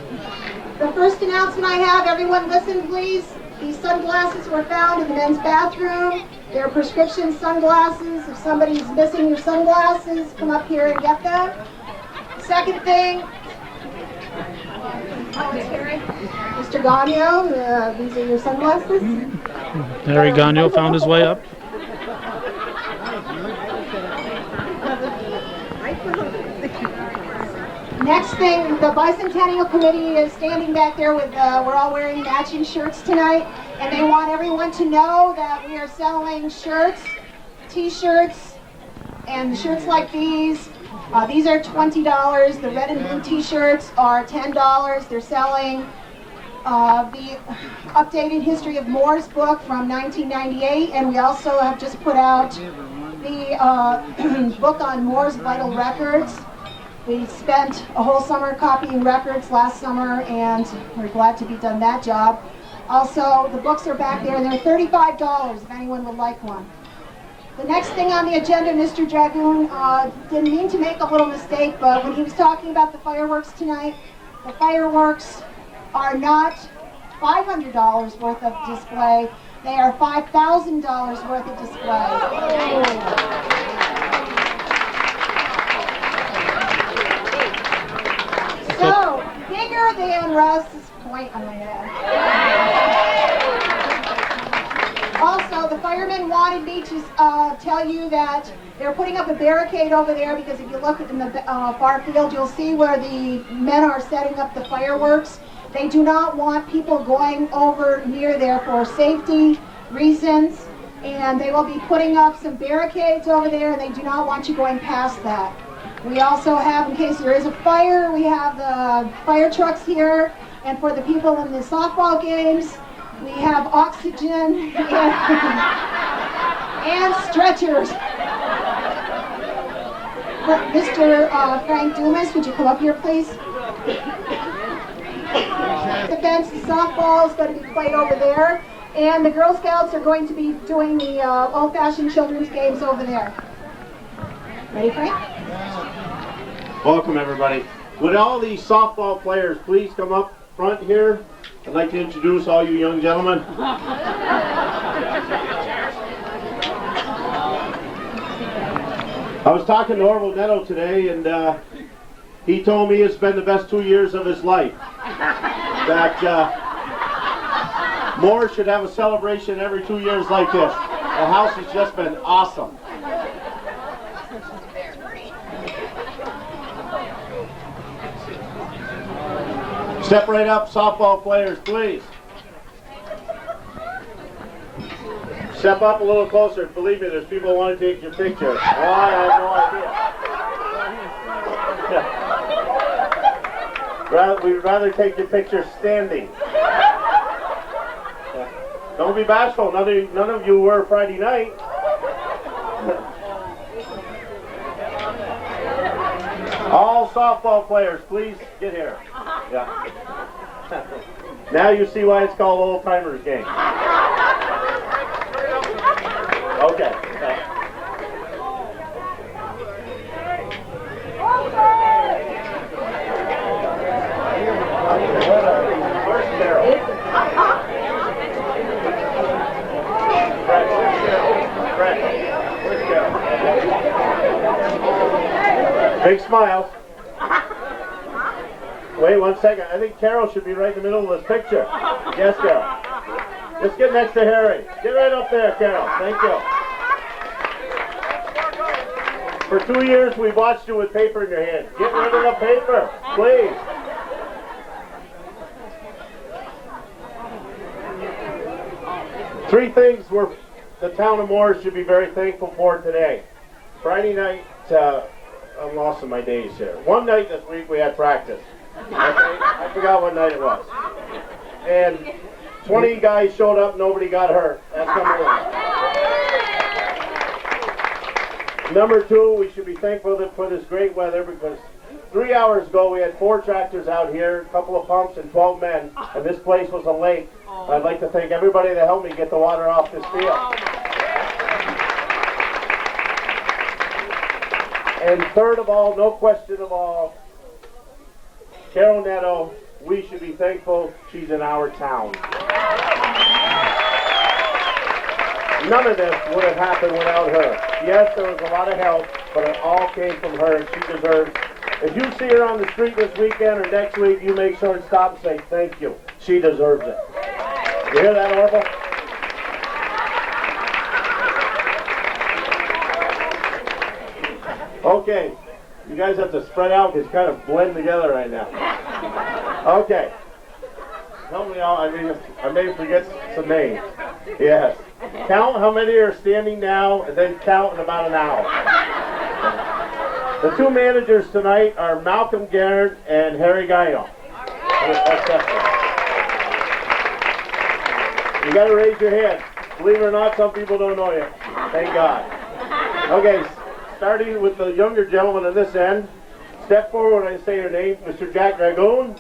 The first announcement I have, everyone listen please. These sunglasses were found in the men's bathroom. They're prescription sunglasses. If somebody's missing your sunglasses, come up here and get them. Second thing, Mr. Gagno, these are your sunglasses. Harry Gagno found his way up. Next thing, the Bicentennial Committee is standing back there with, we're all wearing matching shirts tonight, and they want everyone to know that we are selling shirts, t-shirts, and shirts like these. These are $20. The red and blue t-shirts are $10. They're selling the updated History of Mooers book from 1998, and we also have just put out the book on Mooers vital records. We spent a whole summer copying records last summer, and we're glad to be done that job. Also, the books are back there, and they're $35 if anyone would like one. The next thing on the agenda, Mr. Dragoon didn't mean to make a little mistake, but when he was talking about the fireworks tonight, the fireworks are not $500 worth of display, they are $5,000 worth of display. So, bigger than Russ's point on my head. Also, the firemen wanted me to tell you that they're putting up a barricade over there, because if you look in the far field, you'll see where the men are setting up the fireworks. They do not want people going over near there for safety reasons, and they will be putting up some barricades over there, and they do not want you going past that. We also have, in case there is a fire, we have the fire trucks here, and for the people in the softball games, we have oxygen and stretchers. Mr. Frank Dumas, would you come up here, please? The fence, the softball is going to be played over there, and the Girl Scouts are going to be doing the old-fashioned children's games over there. Ready, Frank? Welcome, everybody. Would all these softball players please come up front here? I'd like to introduce all you young gentlemen. I was talking to Orville Netto today, and he told me it's been the best 2 years of his life. That Mooers should have a celebration every 2 years like this. The house has just been awesome. Step right up, softball players, please. Step up a little closer. Believe me, there's people who want to take your picture. Why? I have no idea. We'd rather take your picture standing. Don't be bashful. None of you were Friday night. All softball players, please get here. Yeah. Now you see why it's called Old Timers Game. Okay. Where's Carol? Where's Carol? Big smile. Wait 1 second. I think Carol should be right in the middle of this picture. Yes, Carol. Just get next to Harry. Get right up there, Carol. Thank you. For 2 years, we've watched you with paper in your hand. Get rid of the paper, please. Three things the town of Mooers should be very thankful for today. Friday night, I'm lost in my days here. One night this week we had practice. Okay? I forgot what night it was. And 20 guys showed up, nobody got hurt. That's number one. Number two, we should be thankful for this great weather, because 3 hours ago, we had 4 tractors out here, a couple of pumps, and 12 men, and this place was a lake. I'd like to thank everybody that helped me get the water off this field. And third of all, no question of all, Carol Netto, we should be thankful she's in our town. None of this would have happened without her. Yes, there was a lot of help, but it all came from her, and she deserves. If you see her on the street this weekend or next week, you make sure and stop and say thank you. She deserves it. You hear that, Orville? Okay, you guys have to spread out because it's kind of blend together right now. Okay. Help me out, I may forget some names. Yes. Count how many are standing now, and then count in about an hour. The 2 managers tonight are Malcolm Garrett and Harry Gaillon. You got to raise your hand. Believe it or not, some people don't know you. Thank God. Okay, starting with the younger gentleman on this end. Step forward when I say your name, Mr. Jack Dragoon.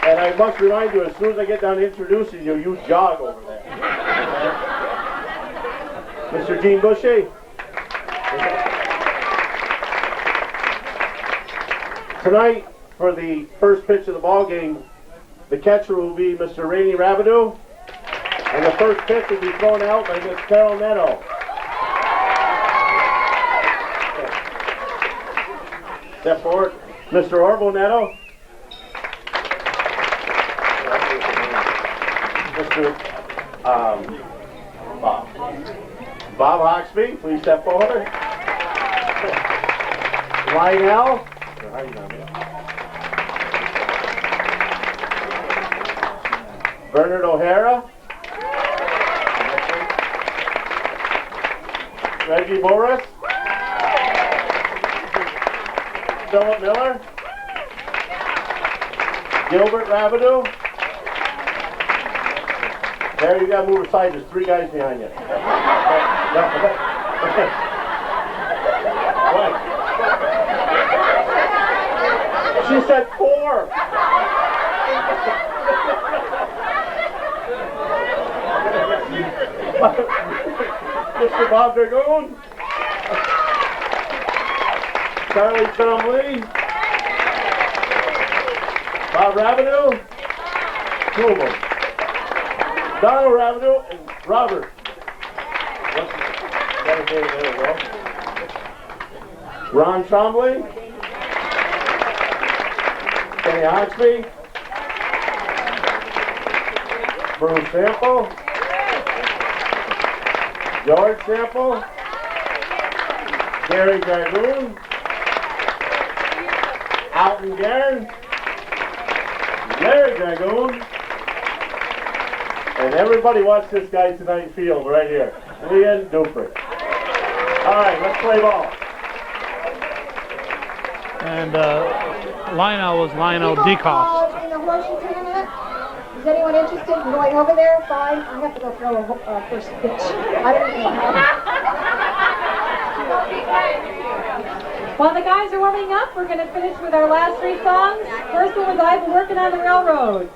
And I must remind you, as soon as I get done introducing you, you jog over there. Mr. Gene Bushy. Tonight, for the first pitch of the ball game, the catcher will be Mr. Rainey Rabideau, and the first pitch will be thrown out by Miss Carol Netto. Step forward, Mr. Orville Netto. Mr. Bob Hawksby, please step forward. Lionel. Bernard O'Hara. Reggie Morris. Philip Miller. Gilbert Rabideau. There, you gotta move aside. There's 3 guys behind you. What? She said 4. Mr. Bob Dragoon. Charlie Trombley. Bob Rabideau. 2 of them. Donald Rabideau and Robert. Ron Trombley. Kenny Hawksby. Bruce Sample. George Sample. Gary Dragoon. Alton Guerin. Larry Dragoon. And everybody watch this guy tonight field right here. Leon Dupree. All right, let's play ball. And Lionel was Lionel Decost. In the horseshoe tournament, is anyone interested in going over there? Fine, I have to go throw a first pitch. I don't know. While the guys are warming up, we're going to finish with our last 3 songs. First one was I've Been Working on the Railroad.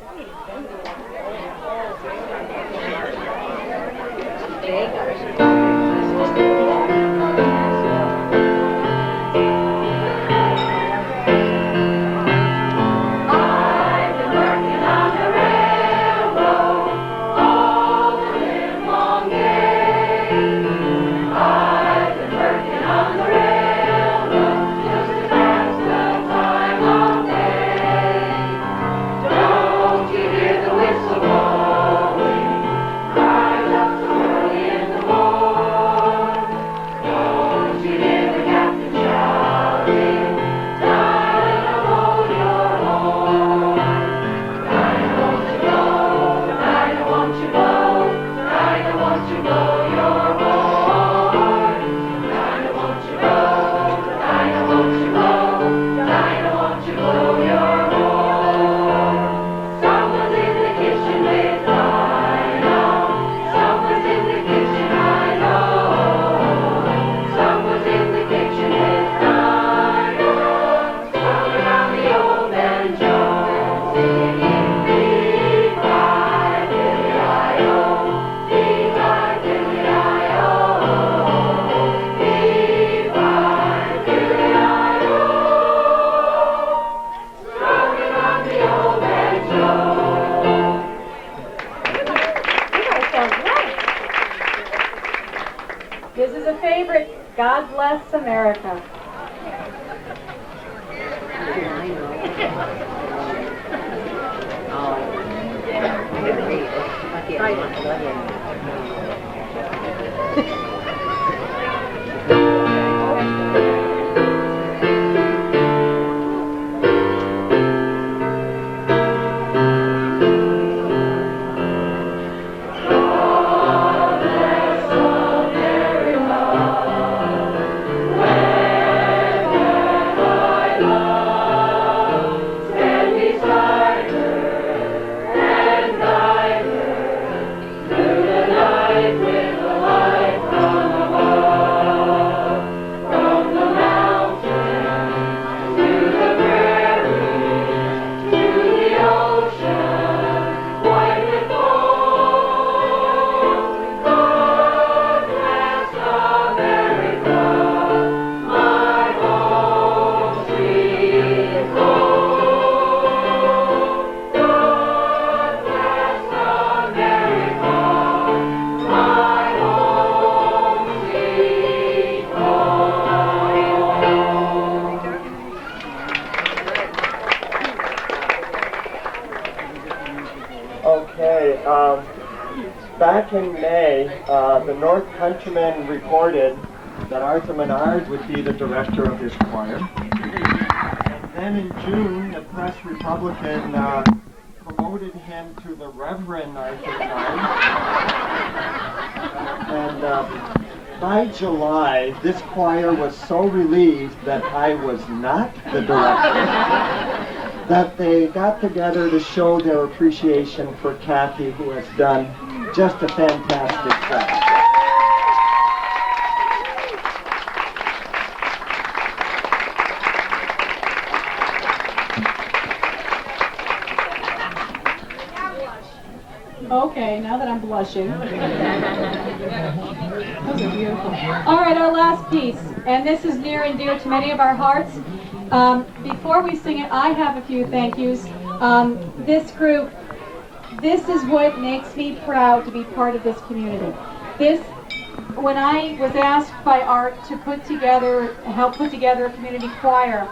Don't you bless America. Okay, back in May, the North Countryman reported that Arthur Menard would be the director of his choir. And then in June, the Press Republican promoted him to the Reverend Arthur Menard. And by July, this choir was so relieved that I was not the director that they got together to show their appreciation for Kathy, who has done just a fantastic job. Okay, now that I'm blushing. Those are beautiful. All right, our last piece, and this is near and dear to many of our hearts. Before we sing it, I have a few thank yous. This group, this is what makes me proud to be part of this community. When I was asked by Art to help put together a community choir,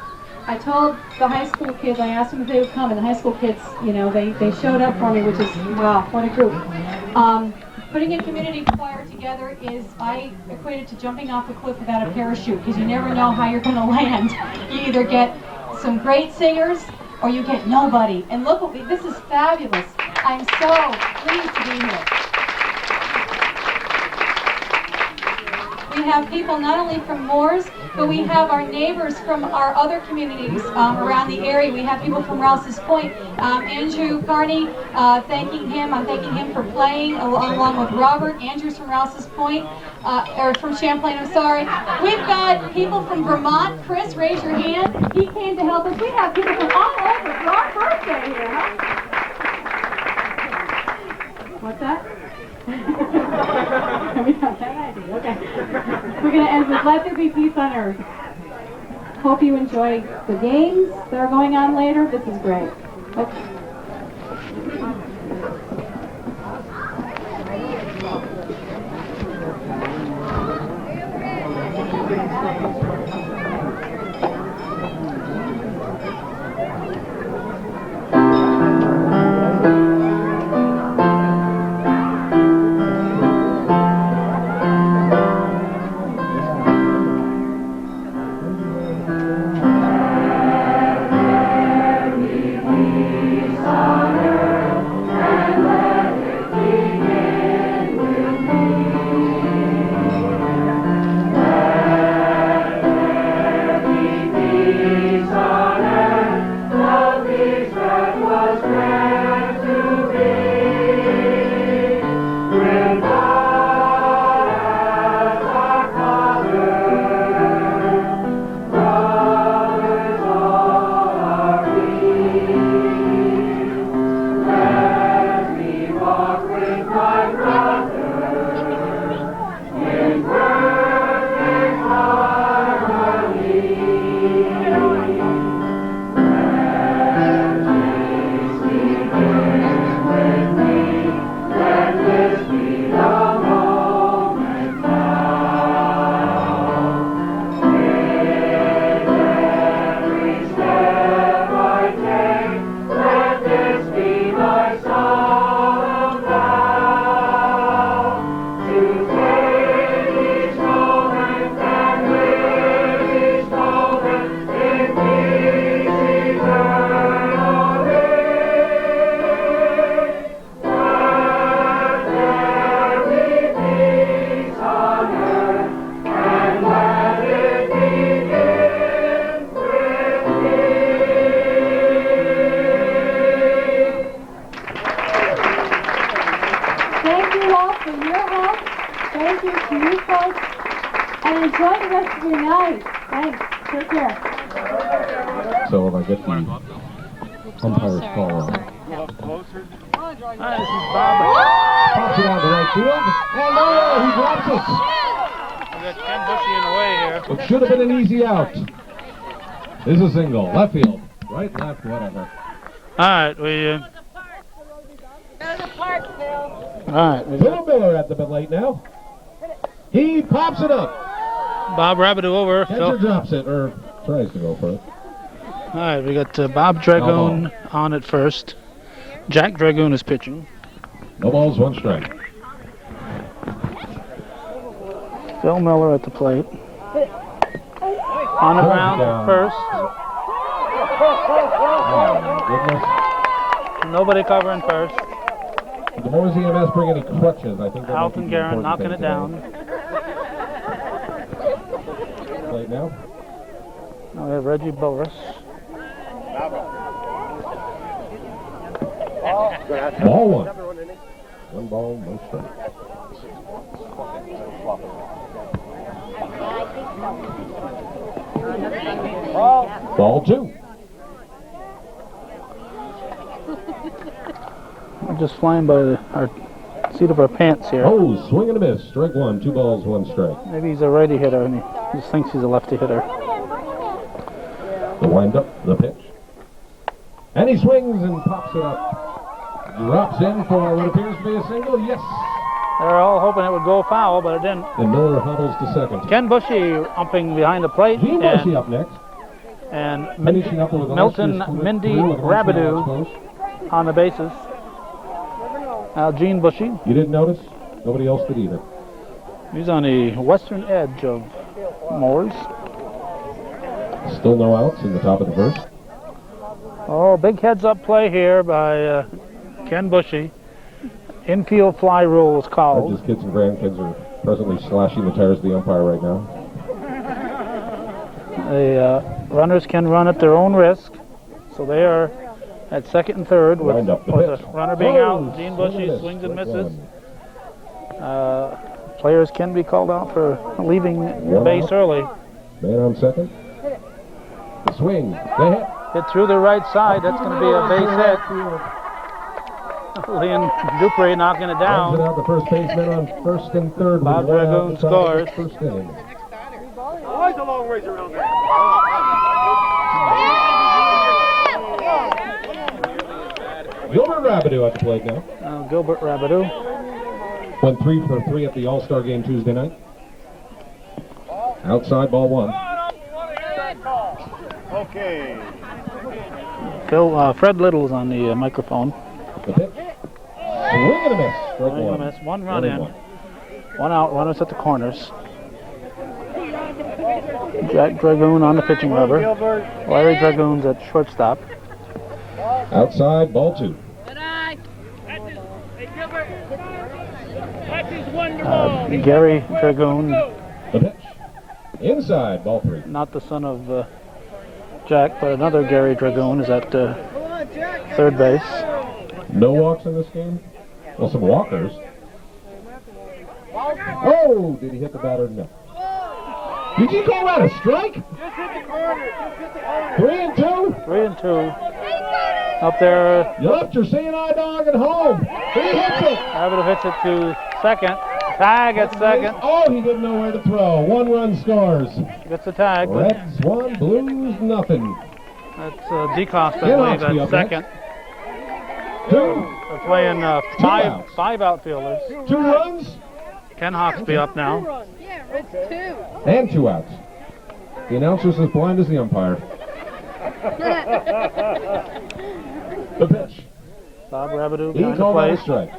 I told the high school kids, I asked them if they would come, and the high school kids, they showed up for me, which is, wow, what a group. Putting a community choir together is, I equate it to jumping off a cliff without a parachute, because you never know how you're going to land. You either get some great singers, or you get nobody. And look, this is fabulous. I'm so pleased to be here. We have people not only from Mooers, but we have our neighbors from our other communities around the area. We have people from Rouse's Point. Andrew Carney, I'm thanking him for playing along with Robert. Andrew's from Rouse's Point, or from Champlain, I'm sorry. We've got people from Vermont. Chris, raise your hand. He came to help us. We have people from all over for our birthday here, huh? What's that? We got that idea. Okay. We're going to end with Let There Be Peace on Earth. Hope you enjoy the games that are going on later. This is great. Okay. Peace And enjoy the rest of your night. Thanks. Take care. So if I get the umpire's call on. Hi, this is Bob. Pops it on the right field. And he drops it. We got Ken Bushy in the way here. It should have been an easy out. This is a single. Left field. Right, left, whatever. All right, we. All right, we Bill Miller at the plate now. He pops it up. Bob Rabideau over. Catcher drops it, or tries to go for it. All right, we got Bob Dragoon on at first. Jack Dragoon is pitching. No balls, one strike. Phil Miller at the plate. On the ground at first. Oh, my goodness. Nobody covering first. Did the Mooers EMS bring any crutches? I think that Alton Guerin knocking it down. Plate now. Now we have Reggie Boris. Ball one. One ball, no strike. Ball two. I'm just flying by our seat of our pants here. Oh, swing and a miss. Strike one. 2 balls, 1 strike. Maybe he's a righty hitter and he just thinks he's a lefty hitter. The windup, the pitch. And he swings and pops it up. Drops in for what appears to be a single. Yes. They were all hoping it would go foul, but it didn't. And Miller hobbles to second. Ken Bushy umping behind the plate. Gene Bushy up next. And Finishing up with Milton Mindy Rabideau on the bases. Now Gene Bushy. You didn't notice? Nobody else did either. He's on the western edge of Moores. Still no outs in the top of the first. Oh, big heads-up play here by Ken Bushy. Infield fly rule is called. His kids and grandkids are presently slashing the tires of the umpire right now. The runners can run at their own risk, so they are at second and third with the runner being out. Gene Bushy swings and misses. Players can be called out for leaving the base early. Man on second. The swing. The hit. Hit through the right side. That's going to be a base hit. Leon Dupree knocking it down. Out the first baseman on first and third. Bob Dragoon scores. First inning. Always a long ways around there. Gilbert Rabideau at the plate now. Gilbert Rabideau. Went 3 for 3 at the All-Star game Tuesday night. Outside, ball one. Okay. Fred Little is on the microphone. The pitch. Swing and a miss. Strike Swing and a miss. One run in. One out. Runners at the corners. Jack Dragoon on the pitching rubber. Larry Dragoon's at shortstop. Outside, ball two. Gary Dragoon. The pitch. Inside, ball three. Not the son of Jack, but another Gary Dragoon is at third base. No walks in this game? Well, some walkers. Oh, did he hit the batter? No. Did you call that a strike? Just hit the corner. 3 and 2? 3 and 2. Up there. You left your seeing eye dog at home. He hits it. Rabideau hits it to second. Tag at second. Oh, he didn't know where to throw. 1 run scores. Gets the tag. Reds 1, Blues nothing. That's DeCosta, I believe, at second. They're playing five outfielders. 2 runs. Ken Hawksby up now. Yeah, Reds 2. And 2 outs. The announcer's as blind as the umpire. The pitch. Bob Rabideau He behind the called out a plate. strike.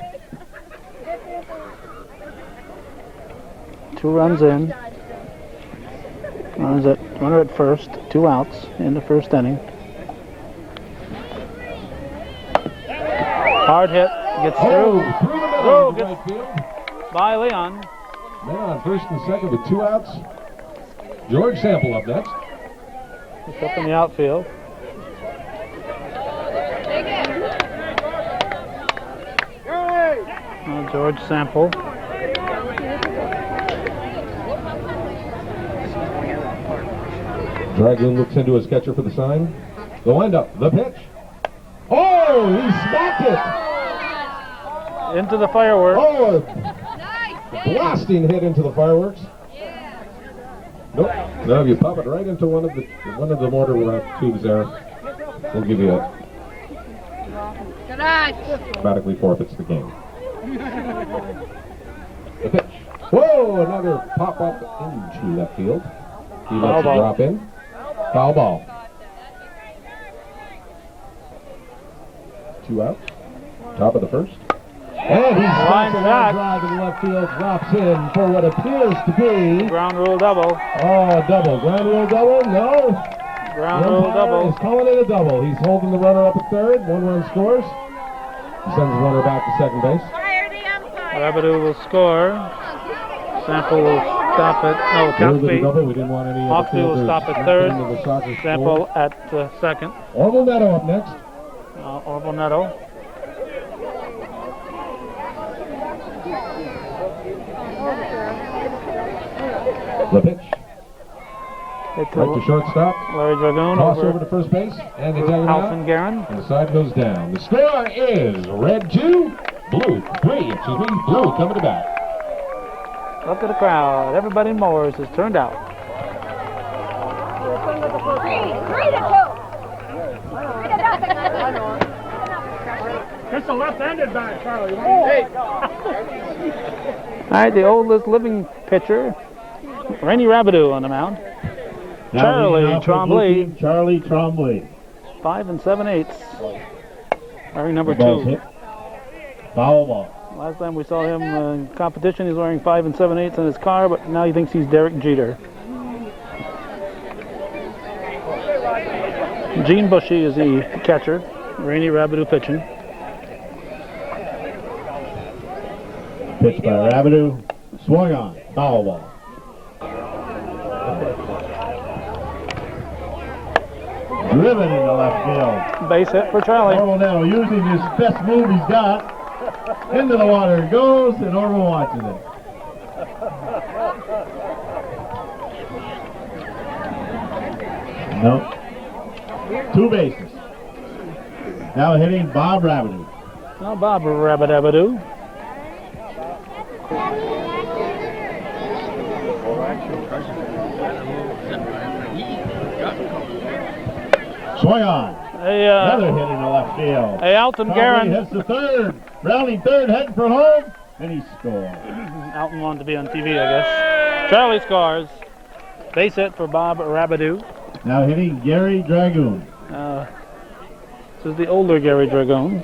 2 runs in. Runner at first. 2 outs in the first inning. Hard hit. Gets through. Through the right field. By Leon. Man on first and second with 2 outs. George Sample up next. It's up in the outfield. George Sample. Dragoon looks into his catcher for the sign. The windup, the pitch. Oh, he smacked it! Into the fireworks. Oh, a blasting hit into the fireworks. Nope. No, you pop it right into one of the mortar tubes there. We'll give you a automatically forfeits the game. The pitch. Whoa, another pop up into left field. He lets it drop in. Foul ball. 2 out. Top of the first. And he swings a line drive in left field, drops in for what appears to be ground rule double. Oh, double. Ground rule double? No. Ground rule double. He's calling it a double. He's holding the runner up at third. 1 run scores. He sends the runner back to second base. Rabideau will score. Sample will stop at Hawksby. We didn't want any Hawksby will stop at third. Sample at second. Orville Netto up next. Orville Netto. The pitch. Right to shortstop. Larry Dragoon. Toss over to first base. And they tag him out. Alton Guerin. And the side goes down. The score is red 2, blue 3. Blue coming to bat. Look at the crowd. Everybody in Mooers has turned out. 3-2. It's a left-handed bat, Charlie. Hey. All right, the oldest living pitcher, Rainey Rabideau on the mound. Charlie Trombley. Charlie Trombley. 5 7/8. Wearing number 2. Hit. Foul ball. Last time we saw him in competition, he's wearing 5 7/8 in his car, but now he thinks he's Derek Jeter. Gene Bushy is the catcher. Rainey Rabideau pitching. Pitch by Rabideau. Swung on. Foul ball. Driven into left field. Base hit for Charlie. Orville now using his best move he's got. Into the water it goes, and Orville watches it. Nope. 2 bases. Now hitting Bob Rabideau. Now Bob Rabideau. Swing on. Another hit in the left field. Hey, Alton Guerin hits the third. Rounding third, heading for home, and he scores. Alton wanted to be on TV, I guess. Charlie scores. Base hit for Bob Rabideau. Now hitting Gary Dragoon. This is the older Gary Dragoon.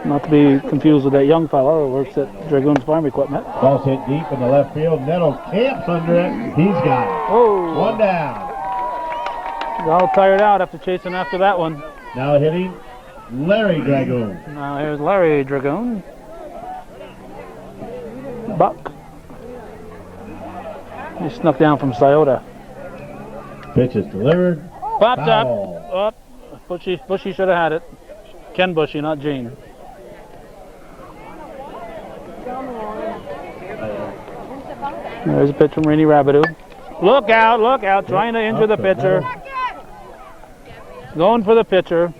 Not to be confused with that young fellow who works at Dragoon's Farm Equipment. Ball's hit deep in the left field. Netto camps under it. He's got it. Oh. 1 down. He's all tired out after chasing after that one. Now hitting Larry Dragoon. Now here's Larry Dragoon. Buck. He snuck down from Scioto. Pitch is delivered. Popped up. Oh, Bushy should have had it. Ken Bushy, not Gene. There's a pitch from Rainey Rabideau. Look out, trying to injure the pitcher. Going for the pitcher.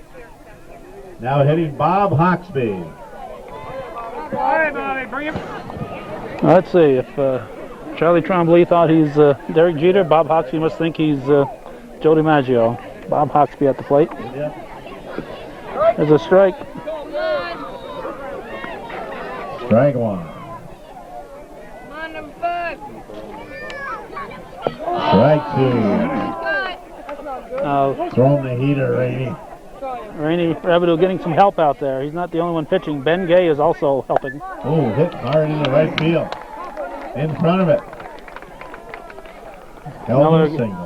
Now hitting Bob Hawksby. Hey, Bobby, bring him. Let's see, if Charlie Trombley thought he's Derek Jeter, Bob Hawksby must think he's Joe DiMaggio. Bob Hawksby at the plate. There's a strike. Strike 1. Strike 2. Throw him the heater, Rainey. Rainey Rabideau getting some help out there. He's not the only one pitching. Ben Gay is also helping. Oh, hit hard in the right field. In front of it. Helmer single.